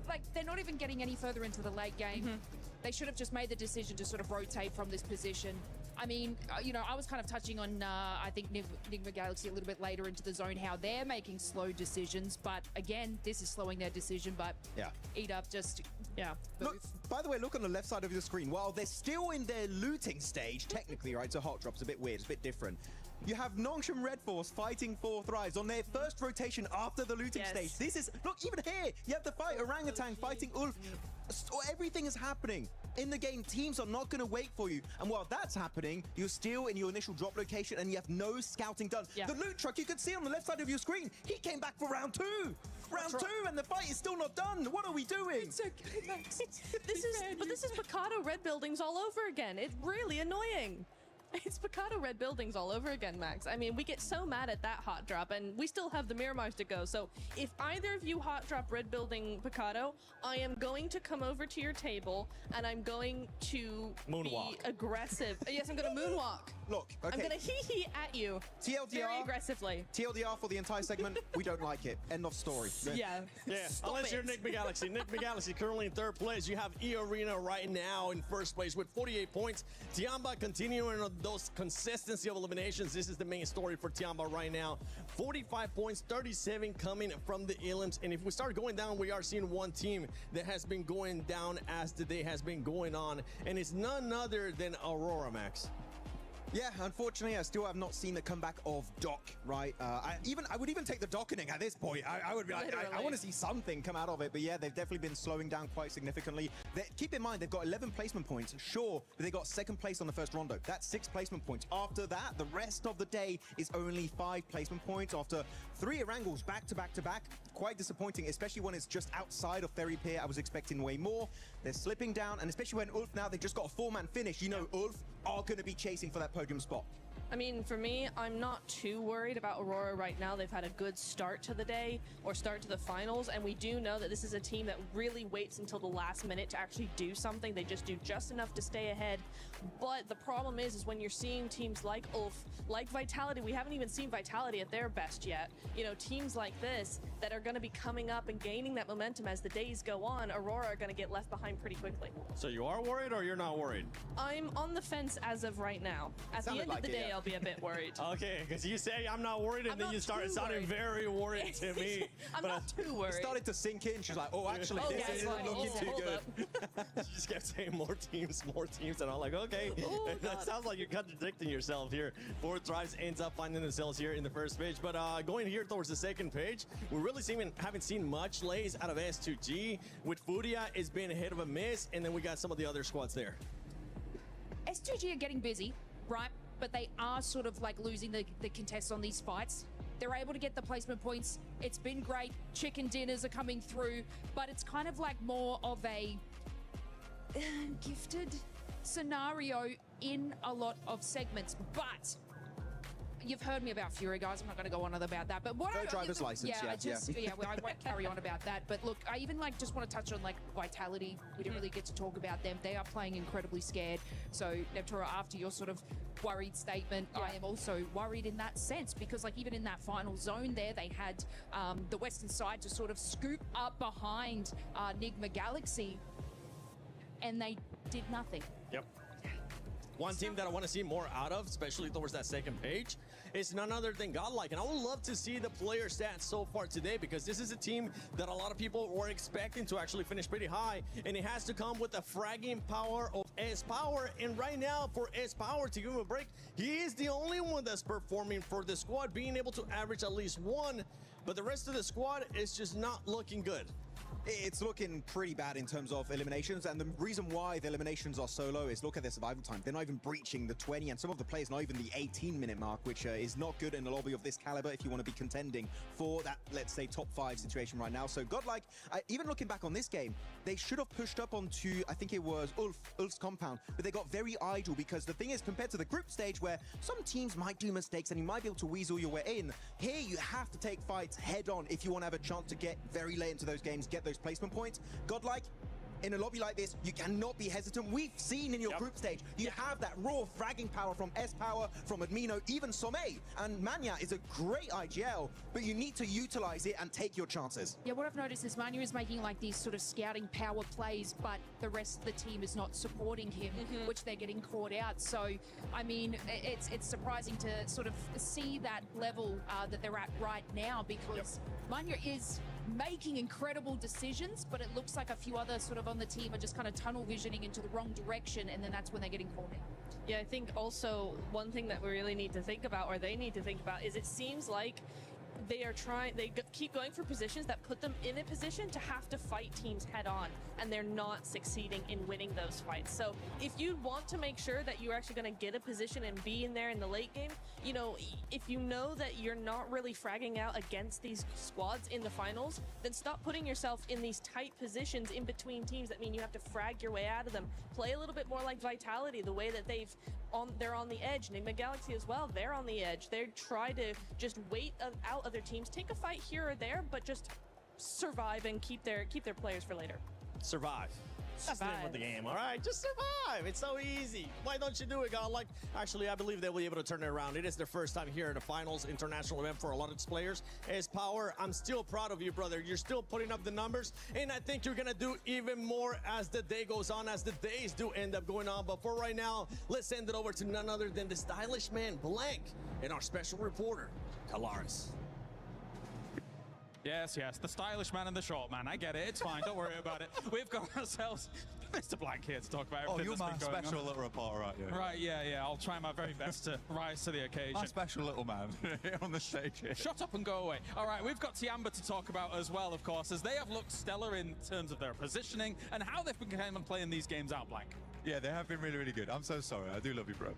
S9: Like, they're not even getting any further into the late game. They should have just made the decision to sort of rotate from this position. I mean, you know, I was kind of touching on, I think, Nigma Galaxy a little bit later into the zone, how they're making slow decisions. But again, this is slowing their decision. But Ida just,
S7: Look, by the way, look on the left side of your screen. While they're still in their looting stage, technically, right? So hot drop's a bit weird, it's a bit different. You have Nongshim Red Force fighting For Thrives on their first rotation after the looting stage. This is, look, even here, you have the fight Orangutan fighting Ulf. Everything is happening In the game, teams are not going to wait for you. And while that's happening, you're still in your initial drop location and you have no scouting done.
S6: Yeah.
S7: The loot truck, you can see on the left side of your screen, he came back for round 2. Round 2, and the fight is still not done. What are we doing?
S9: It's okay, Max.
S6: This is Picado red buildings all over again. It's really annoying. It's Picado red buildings all over again, Max. I mean, we get so mad at that hot drop, and we still have the Miramars to go. So if either of you hot drop red building Picado, I am going to come over to your table, and I'm going to
S8: Moonwalk.
S6: be aggressive. Yes, I'm going to moonwalk.
S7: Look, okay.
S6: I'm going to hee-hee at you
S7: TLDR.
S6: very aggressively.
S7: TLDR for the entire segment, we don't like it. End of story.
S6: Yeah.
S8: Yeah, unless you're Nick McGalaxy. Nick McGalaxy currently in 3rd place. You have E-Arena right now in 1st place with 48 points. Tiamba continuing on those consistency of eliminations. This is the main story for Tiamba right now. 45 points, 37 coming from the Elims. And if we start going down, we are seeing one team that has been going down as the day has been going on. And it's none other than Aurora, Max.
S7: Yeah, unfortunately, I still have not seen the comeback of Doc, right? I would even take the dockening at this point. I would be like, I want to see something come out of it. But yeah, they've definitely been slowing down quite significantly. Keep in mind, they've got 11 placement points, sure, but they got 2nd place on the first rondo. That's 6 placement points. After that, the rest of the day is only 5 placement points after 3 Erangles back to back to back. Quite disappointing, especially when it's just outside of Ferry Pier. I was expecting way more. They're slipping down, and especially when Ulf now, they just got a 4-man finish. You know, Ulf are going to be chasing for that podium spot.
S6: I mean, for me, I'm not too worried about Aurora right now. They've had a good start to the day or start to the finals, and we do know that this is a team that really waits until the last minute to actually do something. They just do just enough to stay ahead. But the problem is when you're seeing teams like Ulf, like Vitality, we haven't even seen Vitality at their best yet. You know, teams like this that are going to be coming up and gaining that momentum as the days go on, Aurora are going to get left behind pretty quickly.
S8: So you are worried or you're not worried?
S6: I'm on the fence as of right now. At the end of the day, I'll be a bit worried.
S8: Okay, because you say I'm not worried, and then you started sounding very worried to me.
S6: I'm not too worried.
S7: It started to sink in. She's like, oh, actually, this isn't looking too good.
S8: She just kept saying more teams, and I'm like, okay. That sounds like you're contradicting yourself here. 4 Drives ends up finding themselves here in the first page. But going here towards the second page, we really haven't seen much lays out of S2G. With Furia, it's been a hit of a miss, and then we got some of the other squads there.
S9: S2G are getting busy, right? But they are sort of like losing the contests on these fights. They're able to get the placement points. It's been great. Chicken dinners are coming through, but it's kind of like more of a gifted scenario in a lot of segments. But you've heard me about Fury, guys. I'm not going to go on about that. But what
S7: no driver's license.
S9: I won't carry on about that. But look, I even just want to touch on Vitality. We didn't really get to talk about them. They are playing incredibly scared. So Neptura, after your sort of worried statement, I am also worried in that sense because even in that final zone there, they had the western side to sort of scoop up behind Nigma Galaxy, and they did nothing.
S8: Yep. One team that I want to see more out of, especially towards that second page, is none other than Godlike. And I would love to see the player stats so far today because this is a team that a lot of people were expecting to actually finish pretty high. And it has to come with the fragging power of S-Power. And right now, for S-Power, to give him a break, he is the only one that's performing for the squad, being able to average at least 1. But the rest of the squad is just not looking good.
S7: It's looking pretty bad in terms of eliminations, and the reason why the eliminations are so low is look at their survival time. They're not even breaching the 20, and some of the players not even the 18-minute mark, which is not good in a lobby of this caliber if you want to be contending for that, let's say, top 5 situation right now. So Godlike, even looking back on this game, they should have pushed up onto, I think it was Ulf's compound, but they got very idle because the thing is, compared to the group stage where some teams might do mistakes and you might be able to weasel your way in, here you have to take fights head on if you want to have a chance to get very late into those games, get those placement points. Godlike, in a lobby like this, you cannot be hesitant. We've seen in your group stage, you have that raw fragging power from S-Power, from Admino, even Sommei. And Mania is a great IGL, but you need to utilize it and take your chances.
S9: Yeah, what I've noticed is Mania is making these sort of scouting power plays, but the rest of the team is not supporting him, which they're getting caught out. So, I mean, it's surprising to sort of see that level that they're at right now because Mania is making incredible decisions, but it looks like a few other sort of on the team are just kind of tunnel visioning into the wrong direction, and then that's when they're getting caught in.
S6: Yeah, I think also one thing that we really need to think about, or they need to think about, is it seems like they are trying, keep going for positions that put them in a position to have to fight teams head on, and they're not succeeding in winning those fights. So if you want to make sure that you're actually going to get a position and be in there in the late game, you know, if you know that you're not really fragging out against these squads in the finals, then stop putting yourself in these tight positions in between teams that mean you have to frag your way out of them. Play a little bit more like Vitality, the way that they're on the edge. Enigma Galaxy as well, they're on the edge. They try to just wait out other teams, take a fight here or there, but just survive and keep their players for later.
S8: Survive. That's the name of the game, all right? Just survive. It's so easy. Why don't you do it, Godlike? Actually, I believe they'll be able to turn it around. It is their first time here at the finals international event for a lot of these players. As Power, I'm still proud of you, brother. You're still putting up the numbers, and I think you're going to do even more as the day goes on, as the days do end up going on. But for right now, let's send it over to none other than the stylish man, Blank, and our special reporter, Kalaris.
S3: Yes, the stylish man and the short man. I get it. It's fine. Don't worry about it. We've got ourselves Mr. Blank here to talk about everything.
S10: Oh, you're my
S3: that's been going
S10: special
S3: on.
S10: little reporter, aren't you?
S3: Right, yeah. I'll try my very best to rise to the occasion.
S10: My special little man on the stage here.
S3: Shut up and go away. All right, we've got Tiamba to talk about as well, of course, as they have looked stellar in terms of their positioning and how they've been playing these games out, Blank.
S10: Yeah, they have been really, really good. I'm so sorry. I do love you, bro.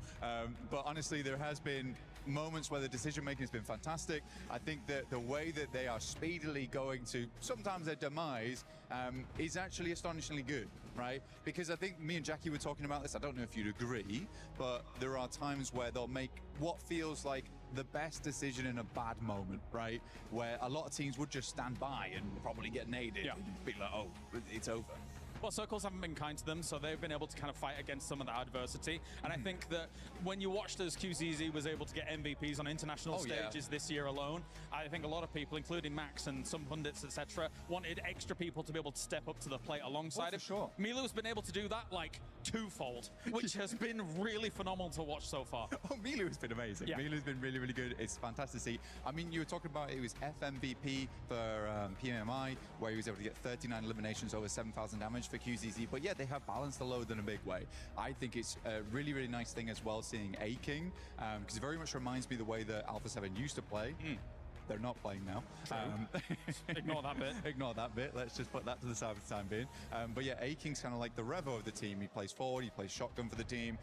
S10: But honestly, there has been moments where the decision-making has been fantastic. I think that the way that they are speedily going to sometimes their demise is actually astonishingly good, right? Because I think me and Jackie were talking about this. I don't know if you'd agree, but there are times where they'll make what feels like the best decision in a bad moment, right? Where a lot of teams would just stand by and probably get naded and be like, oh, it's over.
S3: Well, Circles haven't been kind to them, so they've been able to kind of fight against some of the adversity. And I think that when you watched as QZZ was able to get MVPs on international stages this year alone, I think a lot of people, including Max and some pundits, etc., wanted extra people to be able to step up to the plate alongside him.
S10: Sure.
S3: Milu's been able to do that like twofold, which has been really phenomenal to watch so far.
S10: Oh, Milu has been amazing.
S3: Yeah.
S10: Milu's been really, really good. It's fantastic to see. I mean, you were talking about it was FMVP for PMI, where he was able to get 39 eliminations over 7,000 damage for QZZ. But yeah, they have balanced the load in a big way. I think it's a really, really nice thing as well seeing A-King, because it very much reminds me the way that Alpha 7 used to play. They're not playing now.
S3: Ignore that bit.
S10: Ignore that bit. Let's just put that to the side for the time being. But yeah, A-King's kind of like the Revo of the team. He plays forward, he plays shotgun for the team.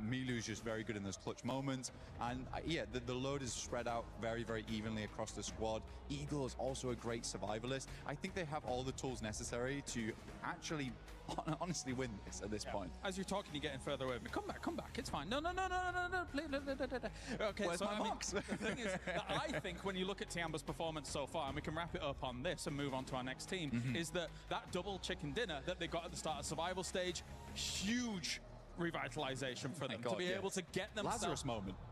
S10: Milu's just very good in those clutch moments. And yeah, the load is spread out very, very evenly across the squad. Eagle is also a great survivalist. I think they have all the tools necessary to actually honestly win this at this point.
S3: As you're talking, you're getting further away. Come back. It's fine. No. Please. Okay,
S10: Where's my box?
S3: The thing is that I think when you look at Tiamba's performance so far, and we can wrap it up on this and move on to our next team, is that double chicken dinner that they got at the start of survival stage, huge revitalization for them to be able to get themselves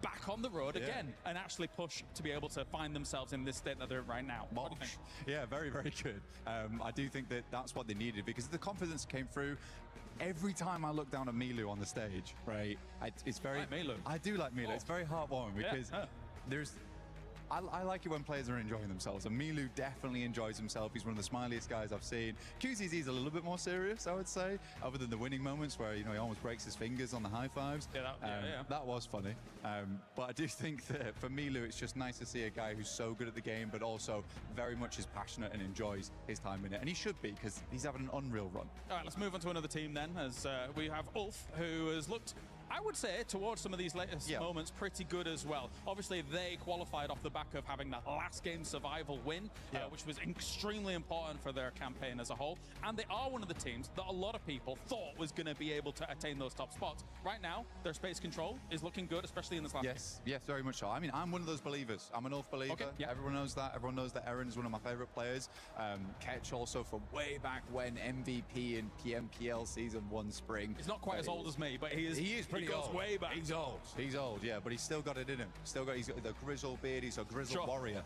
S3: back on the road again and actually push to be able to find themselves in this state that they're in right now. What do you think?
S10: Yeah, very, very good. I do think that that's what they needed, because the confidence came through. Every time I look down at Milu on the stage, right, it's very...
S3: Like Milu.
S10: I do like Milu. It's very heartwarming because there's... I like it when players are enjoying themselves, and Milu definitely enjoys himself. He's one of the smiliest guys I've seen. QZZ is a little bit more serious, I would say, other than the winning moments where, you know, he almost breaks his fingers on the high fives. That was funny. But I do think that for Milu, it's just nice to see a guy who's so good at the game, but also very much is passionate and enjoys his time in it. And he should be, because he's having an unreal run.
S3: All right, let's move on to another team then, as we have Ulf, who has looked, I would say, towards some of these latest moments, pretty good as well. Obviously, they qualified off the back of having that last game survival win, which was extremely important for their campaign as a whole. And they are one of the teams that a lot of people thought was going to be able to attain those top spots. Right now, their space control is looking good, especially in this last game.
S10: Yes, very much so. I mean, I'm one of those believers. I'm an Ulf believer.
S3: Okay,
S10: Everyone knows that. Everyone knows that Eren is one of my favorite players. Ketch also from way back when, MVP in PMPL Season 1 Spring.
S3: He's not quite as old as me, but he is pretty old. He goes way back.
S10: He's old, yeah, but he's still got it in him. He's got the grizzled beard, he's a grizzled warrior.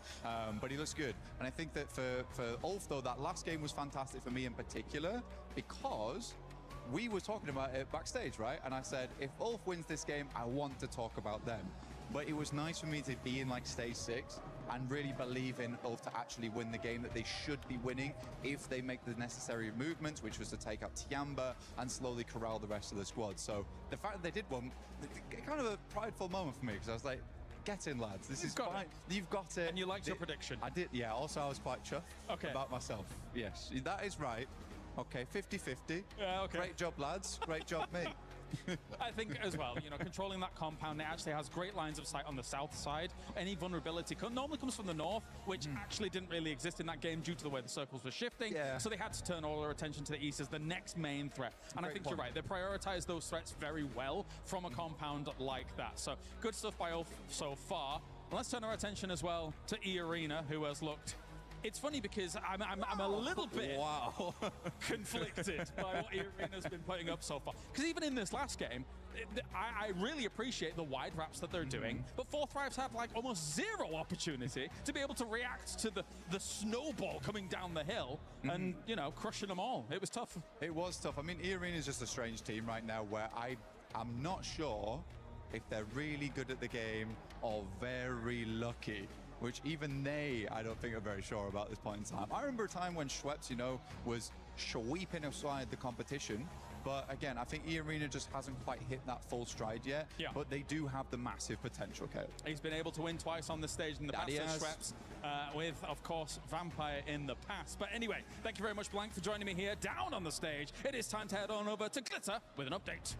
S10: But he looks good. And I think that for Ulf, though, that last game was fantastic for me in particular, because we were talking about it backstage, right? And I said, if Ulf wins this game, I want to talk about them. But it was nice for me to be in like stage 6 and really believe in Ulf to actually win the game that they should be winning if they make the necessary movements, which was to take out Tiamba and slowly corral the rest of the squad. So the fact that they did one, kind of a prideful moment for me, because I was like, get in, lads. This is
S3: got
S10: fine.
S3: it.
S10: You've got it.
S3: And you liked your prediction.
S10: I did, yeah. Also, I was quite chuffed
S3: Okay.
S10: about myself. Yes, that is right. Okay, 50-50.
S3: Yeah, okay.
S10: Great job, lads. Great job, me.
S3: I think as well, you know, controlling that compound, it actually has great lines of sight on the south side. Any vulnerability normally comes from the north, which actually didn't really exist in that game due to the way the circles were shifting.
S10: Yeah.
S3: So they had to turn all their attention to the east as the next main threat. And I think you're right. They prioritize those threats very well from a compound like that. So good stuff by Ulf so far. And let's turn our attention as well to E-Arena, who has looked... It's funny because I'm a little bit conflicted by what E-Arena's been putting up so far. Because even in this last game, I really appreciate the wide wraps that they're doing, but Fourth Thrives have like almost zero opportunity to be able to react to the snowball coming down the hill and, you know, crushing them all. It was tough.
S10: It was tough. I mean, E-Arena is just a strange team right now where I'm not sure if they're really good at the game or very lucky, which even they, I don't think, are very sure about this point in time. I remember a time when Schweppes, you know, was sweeping aside the competition. But again, I think E-Arena just hasn't quite hit that full stride yet.
S3: Yeah.
S10: But they do have the massive potential, Caleb.
S3: He's been able to win twice on the stage in the past, Schweppes, with, of course, Vampire in the past. But anyway, thank you very much, Blank, for joining me here down on the stage. It is time to head on over to Glitter with an update.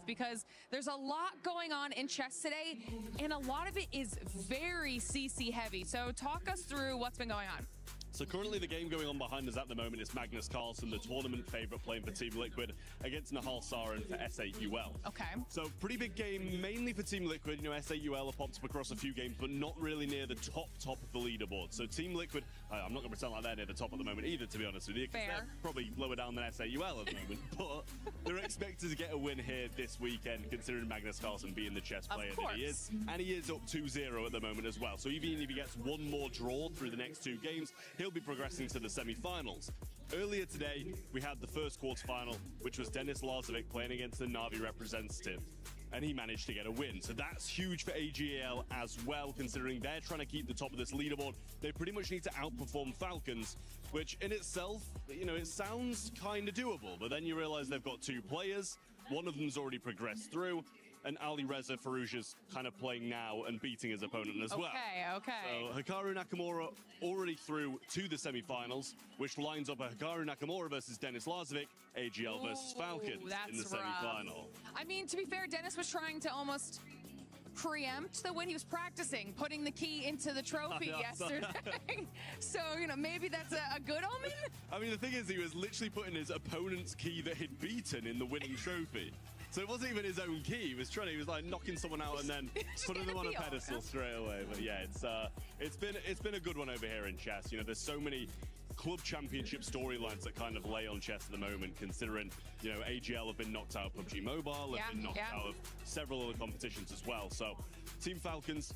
S9: Because there's a lot going on in chess today, and a lot of it is very CC heavy. So talk us through what's been going on.
S11: So currently the game going on behind us at the moment is Magnus Carlsen, the tournament favourite, playing for Team Liquid against Nahal Sarin for SAUL.
S9: Okay.
S11: So pretty big game, mainly for Team Liquid. You know, SAUL have popped up across a few games, but not really near the top of the leaderboard. So Team Liquid, I'm not going to pretend like they're near the top at the moment either, to be honest with you, because they're probably lower down than SAUL at the moment. But they're expected to get a win here this weekend, considering Magnus Carlsen being the chess player that he is. And he is up 2-0 at the moment as well. So even if he gets one more draw through the next two games, he'll be progressing to the semi-finals. Earlier today, we had the first quarterfinal, which was Denis Lazovic playing against the Na'Vi representative, and he managed to get a win. So that's huge for AGL as well, considering they're trying to keep the top of this leaderboard. They pretty much need to outperform Falcons, which in itself, you know, it sounds kind of doable, but then you realize they've got two players. One of them's already progressed through, and Ali Reza Farouja's kind of playing now and beating his opponent as well.
S9: Okay.
S11: So Hikaru Nakamura already through to the semi-finals, which lines up a Hikaru Nakamura versus Denis Lazovic, AGL versus Falcons in the semi-final.
S9: I mean, to be fair, Denis was trying to almost preempt the win. He was practicing putting the key into the trophy yesterday. So, you know, maybe that's a good omen?
S11: I mean, the thing is, he was literally putting his opponent's key that he'd beaten in the winning trophy. So it wasn't even his own key. He was like knocking someone out and then putting them on a pedestal straight away. But yeah, it's been a good one over here in chess. You know, there's so many club championship storylines that kind of lay on chess at the moment, considering, you know, AGL have been knocked out of PUBG Mobile, have been knocked out of several other competitions as well. So Team Falcons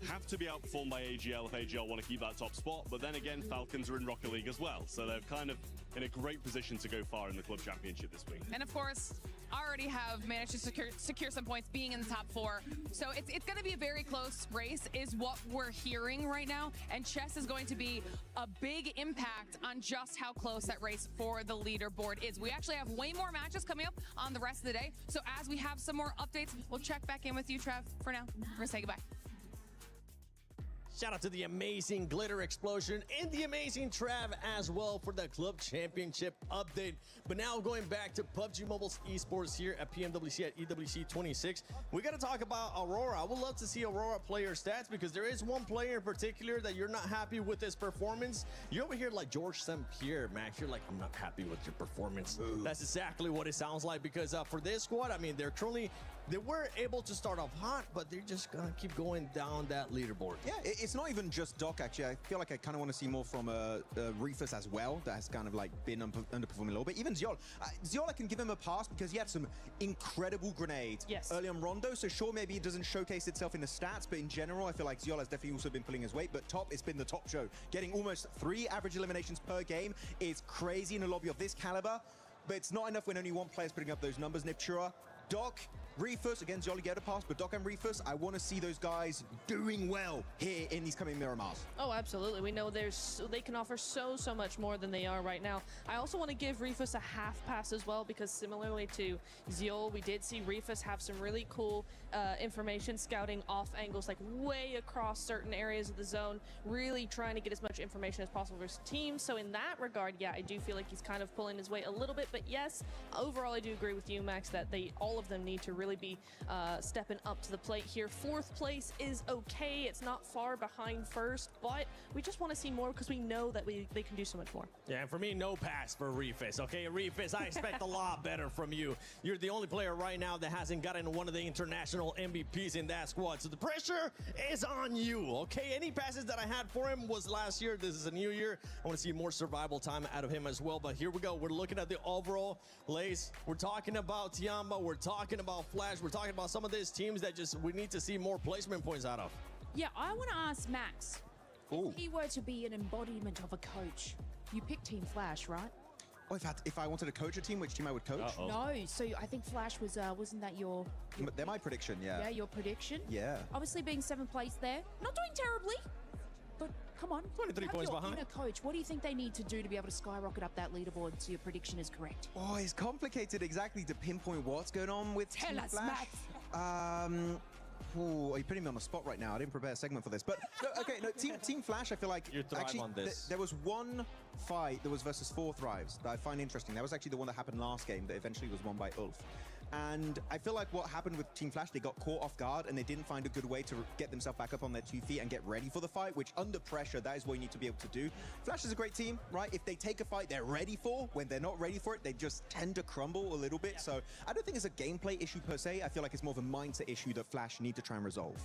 S11: have to be outperformed by AGL if AGL want to keep that top spot. But then again, Falcons are in Rocket League as well. So they're kind of in a great position to go far in the club championship this week.
S9: And of course, already have managed to secure some points being in the top 4. So it's going to be a very close race is what we're hearing right now. And chess is going to be a big impact on just how close that race for the leaderboard is. We actually have way more matches coming up on the rest of the day. So as we have some more updates, we'll check back in with you, Trev. For now, we're going to say goodbye.
S8: Shout out to the amazing Glitter Explosion and the amazing Trav as well for the Club Championship update. But now going back to PUBG Mobile's esports here at PMWC at EWC 26, we got to talk about Aurora. I would love to see Aurora player stats because there is one player in particular that you're not happy with his performance. You're over here like George St. Pierre, Max. You're like, I'm not happy with your performance. That's exactly what it sounds like because for this squad, I mean, they were able to start off hot, but they're just going to keep going down that leaderboard.
S7: Yeah, it's not even just Doc, actually. I feel like I kind of want to see more from Reefus as well. That has kind of like been underperforming a little bit. Even Ziol. Ziol, I can give him a pass because he had some incredible grenades early on Rondo. So sure, maybe it doesn't showcase itself in the stats, but in general, I feel like Ziol has definitely also been pulling his weight. But top, it's been the top show. Getting almost 3 average eliminations per game is crazy in a lobby of this caliber. But it's not enough when only one player's putting up those numbers. Niptura, Doc, Reefus, again, Jolly get a pass, but Doc and Reefus, I want to see those guys doing well here in these coming Miramars.
S6: Oh, absolutely. We know they can offer so much more than they are right now. I also want to give Reefus a half pass as well, because similarly to Ziol, we did see Reefus have some really cool information scouting off angles, like way across certain areas of the zone, really trying to get as much information as possible for his team. So in that regard, yeah, I do feel like he's kind of pulling his weight a little bit. But yes, overall, I do agree with you, Max, that all of them need to really be stepping up to the plate here. Fourth place is okay. It's not far behind first, but we just want to see more because we know that they can do so much more.
S8: Yeah, and for me, no pass for Reefus. Okay, Reefus, I expect a lot better from you. You're the only player right now that hasn't gotten one of the international MVPs in that squad, so the pressure is on you, okay? Any passes that I had for him was last year. This is a new year. I want to see more survival time out of him as well, but here we go. We're looking at the overall place. We're talking about Tiamba. We're talking about Flash. We're talking about some of these teams that we need to see more placement points out of.
S9: Yeah, I want to ask Max, if he were to be an embodiment of a coach, you pick Team Flash, right?
S7: Oh, if I wanted to coach a team, which team I would coach?
S9: No, so I think Flash was, wasn't that your
S7: They're my prediction, yeah.
S9: Yeah, your prediction?
S7: Yeah.
S9: Obviously being 7th place there, not doing terribly, but come on.
S8: 23 points behind.
S9: Inner coach, what do you think they need to do to be able to skyrocket up that leaderboard so your prediction is correct?
S7: Oh, it's complicated exactly to pinpoint what's going on with
S9: Tell
S7: Team
S9: us,
S7: Flash.
S9: Max.
S7: You're putting me on the spot right now. I didn't prepare a segment for this. But, Team Flash, I feel like...
S8: You thrive on this.
S7: There was one fight that was versus 4 Thrives that I find interesting. That was actually the one that happened last game that eventually was won by Ulf. And I feel like what happened with Team Flash, they got caught off guard and they didn't find a good way to get themselves back up on their 2 feet and get ready for the fight, which under pressure, that is what you need to be able to do. Flash is a great team, right? If they take a fight they're ready for, when they're not ready for it, they just tend to crumble a little bit. So I don't think it's a gameplay issue per se. I feel like it's more of a mindset issue that Flash need to try and resolve.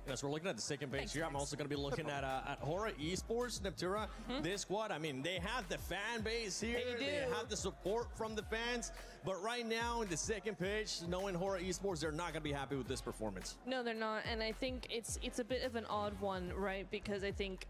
S8: Yes, we're looking at the second page here. I'm also going to be looking at Hora Esports, Neptura. This squad, I mean, they have the fan base here. They have the support from the fans. But right now, in the second page, knowing Hora Esports, they're not going to be happy with this performance.
S6: No, they're not. And I think it's a bit of an odd one, right? Because I think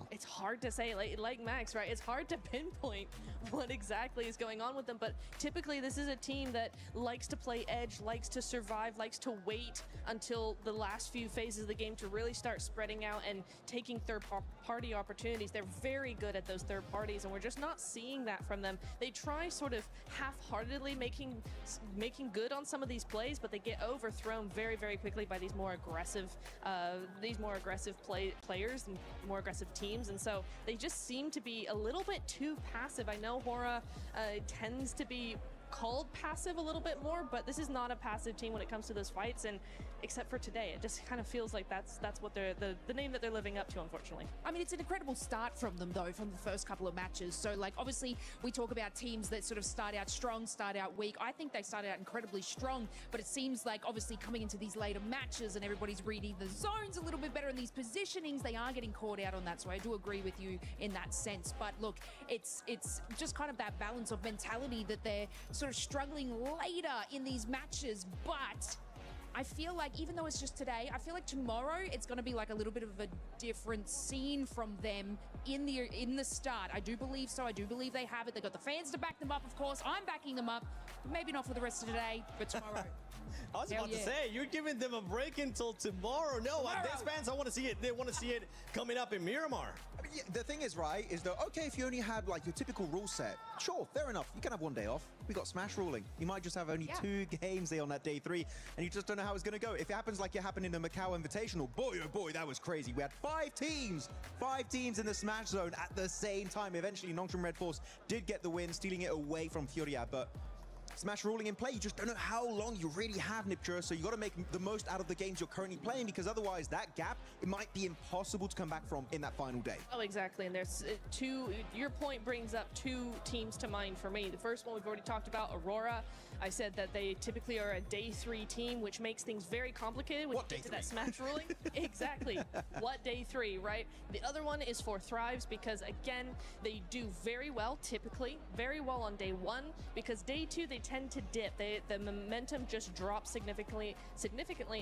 S6: it's hard to say, like Max, right? It's hard to pinpoint what exactly is going on with them. But typically, this is a team that likes to play edge, likes to survive, likes to wait until the last few phases of the game to really start spreading out and taking third-party opportunities. They're very good at those third parties, and we're just not seeing that from them. They try sort of half-heartedly making good on some of these plays, but they get overthrown very, very quickly by these more aggressive players and more aggressive teams, and so they just seem to be a little bit too passive. I know Hora tends to be called passive a little bit more, but this is not a passive team when it comes to those fights, and except for today, it just kind of feels like that's what they're the name that they're living up to, unfortunately.
S9: I mean, it's an incredible start from them, though, from the first couple of matches. So, like, obviously, we talk about teams that sort of start out strong, start out weak. I think they started out incredibly strong, but it seems like, obviously, coming into these later matches and everybody's reading the zones a little bit better in these positionings, they are getting caught out on that. So I do agree with you in that sense. But look, it's just kind of that balance of mentality that they're sort of struggling later in these matches, but I feel like even though it's just today, I feel like tomorrow it's going to be like a little bit of a different scene from them in the start. I do believe so. I do believe they have it. They got the fans to back them up, of course. I'm backing them up. Maybe not for the rest of today, but tomorrow.
S8: I was about to say, you're giving them a break until tomorrow. No, these fans, I want to see it. They want to see it coming up in Miramar.
S7: I mean, yeah, the thing is, right, is that, okay, if you only had, like, your typical rule set, sure, fair enough. You can have one day off. We got Smash ruling. You might just have only 2 games there on that day 3, and you just don't know how it's going to go. If it happens like it happened in the Macau Invitational, boy, oh boy, that was crazy. We had 5 teams in the Smash zone at the same time. Eventually, Nongshim Red Force did get the win, stealing it away from Furia, but Smash ruling in play, you just don't know how long you really have, Niptura, so you got to make the most out of the games you're currently playing, because otherwise that gap, it might be impossible to come back from in that final day.
S6: Oh, exactly, and there's your point brings up 2 teams to mind for me. The first one we've already talked about, Aurora. I said that they typically are a day 3 team, which makes things very complicated when you get to that Smash ruling. Exactly. What day 3, right? The other one is for Thrives, because again, they do very well, typically, very well on day 1, because day 2, they tend to dip. The momentum just drops significantly,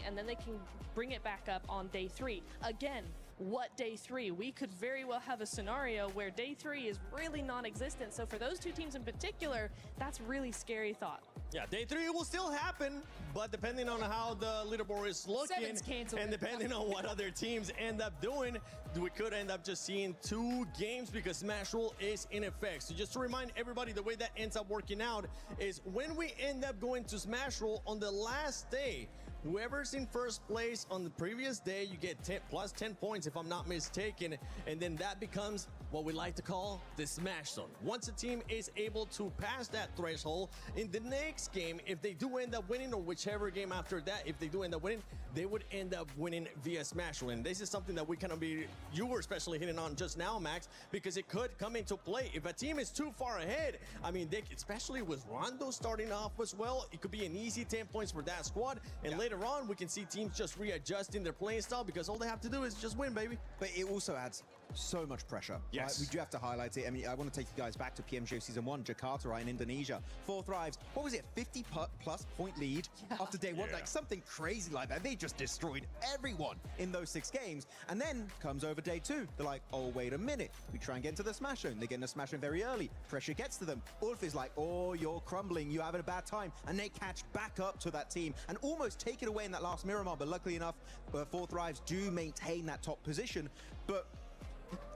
S6: and then they can bring it back up on day 3. Again, what day 3? We could very well have a scenario where day 3 is really non-existent. So for those two teams in particular, that's really scary thought.
S8: Yeah, day 3 will still happen, but depending on how the leaderboard is looking and depending on what other teams end up doing, we could end up just seeing 2 games because Smash Rule is in effect. So just to remind everybody, the way that ends up working out is when we end up going to Smash Rule on the last day, whoever's in first place on the previous day, you get plus 10 points if I'm not mistaken, and then that becomes what we like to call the Smash Zone. Once a team is able to pass that threshold, in the next game, if they do end up winning, or whichever game after that, if they do end up winning, they would end up winning via Smash Rule. And this is something that we kind of you were especially hitting on just now, Max, because it could come into play. If a team is too far ahead, I mean, especially with Rondo starting off as well, it could be an easy 10 points for that squad. And later on, we can see teams just readjusting their playing style because all they have to do is just win, baby.
S7: But it also adds so much pressure.
S1: Yes.
S7: Right? We do have to highlight it. I mean, I want to take you guys back to PMGO Season 1, Jakarta, right, in Indonesia. 4 Thrives, what was it, 50-plus point lead after day 1? Like something crazy like that. They just destroyed everyone in those 6 games. And then comes over day 2. They're like, oh, wait a minute. We try and get into the Smash Zone. They get in the Smash Zone very early. Pressure gets to them. Ulf is like, oh, you're crumbling. You're having a bad time. And they catch back up to that team and almost take it away in that last Miramar. But luckily enough, 4 Thrives do maintain that top position. But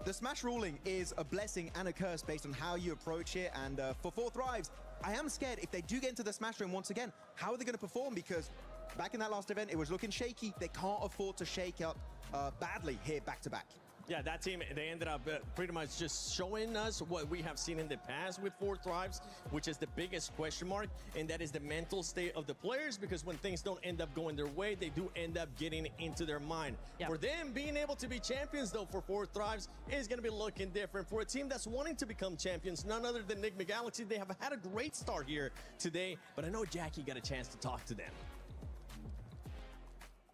S7: the Smash ruling is a blessing and a curse based on how you approach it. And for 4 Thrives, I am scared if they do get into the Smash Room once again, how are they going to perform? Because back in that last event, it was looking shaky. They can't afford to shake up badly here back-to-back.
S8: Yeah, that team, they ended up pretty much just showing us what we have seen in the past with 4 Thrives, which is the biggest question mark, and that is the mental state of the players, because when things don't end up going their way, they do end up getting into their mind. Yeah. For them, being able to be champions, though, for 4 Thrives is going to be looking different. For a team that's wanting to become champions, none other than Enigma Galaxy, they have had a great start here today, but I know Jackie got a chance to talk to them.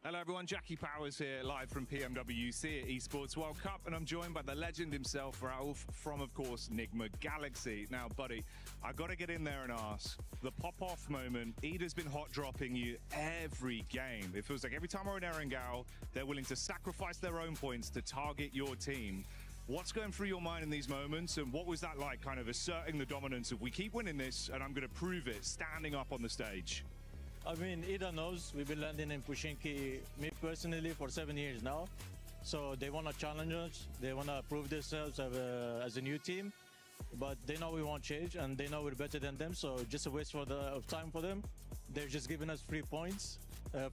S12: Hello everyone, Jackie Powers here, live from PMWC at Esports World Cup, and I'm joined by the legend himself, Ralph, from, of course, Enigma Galaxy. Now, buddy, I gotta get in there and ask, the pop-off moment, Ida's been hot-dropping you every game. It feels like every time we're in Erangel, they're willing to sacrifice their own points to target your team. What's going through your mind in these moments, and what was that like, kind of asserting the dominance of, we keep winning this, and I'm gonna prove it, standing up on the stage?
S13: I mean, Ida knows we've been landing in Pushinki, me personally, for 7 years now. So they want to challenge us. They want to prove themselves as a new team. But they know we won't change, and they know we're better than them. So just a waste of time for them. They're just giving us 3 points.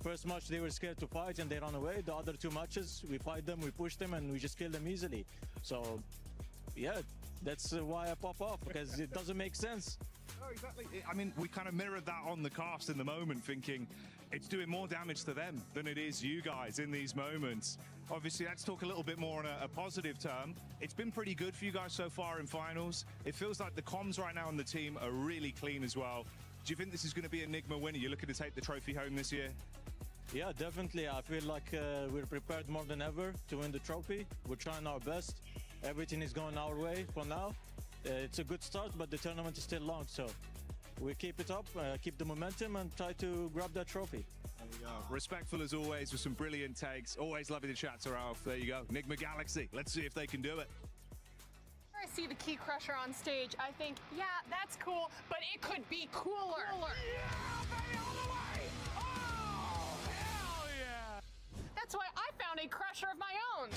S13: First match, they were scared to fight, and they ran away. The other 2 matches, we fight them, we push them, and we just kill them easily. So, yeah, that's why I pop off, because it doesn't make sense.
S12: Oh, exactly. I mean, we kind of mirrored that on the cast in the moment, thinking it's doing more damage to them than it is you guys in these moments. Obviously, let's talk a little bit more on a positive term. It's been pretty good for you guys so far in finals. It feels like the comms right now on the team are really clean as well. Do you think this is going to be Enigma winner? You're looking to take the trophy home this year?
S13: Yeah, definitely. I feel like we're prepared more than ever to win the trophy. We're trying our best. Everything is going our way for now. It's a good start, but the tournament is still long, so we keep it up, keep the momentum, and try to grab that trophy.
S12: There we go. Respectful as always with some brilliant takes. Always lovely to chat to Ralph. There you go. Enigma Galaxy. Let's see if they can do it.
S14: I see the Key Crusher on stage. I think, yeah, that's cool, but it could be cooler.
S12: Yeah, baby, all the way! Oh, hell yeah!
S14: That's why I found a crusher of my own.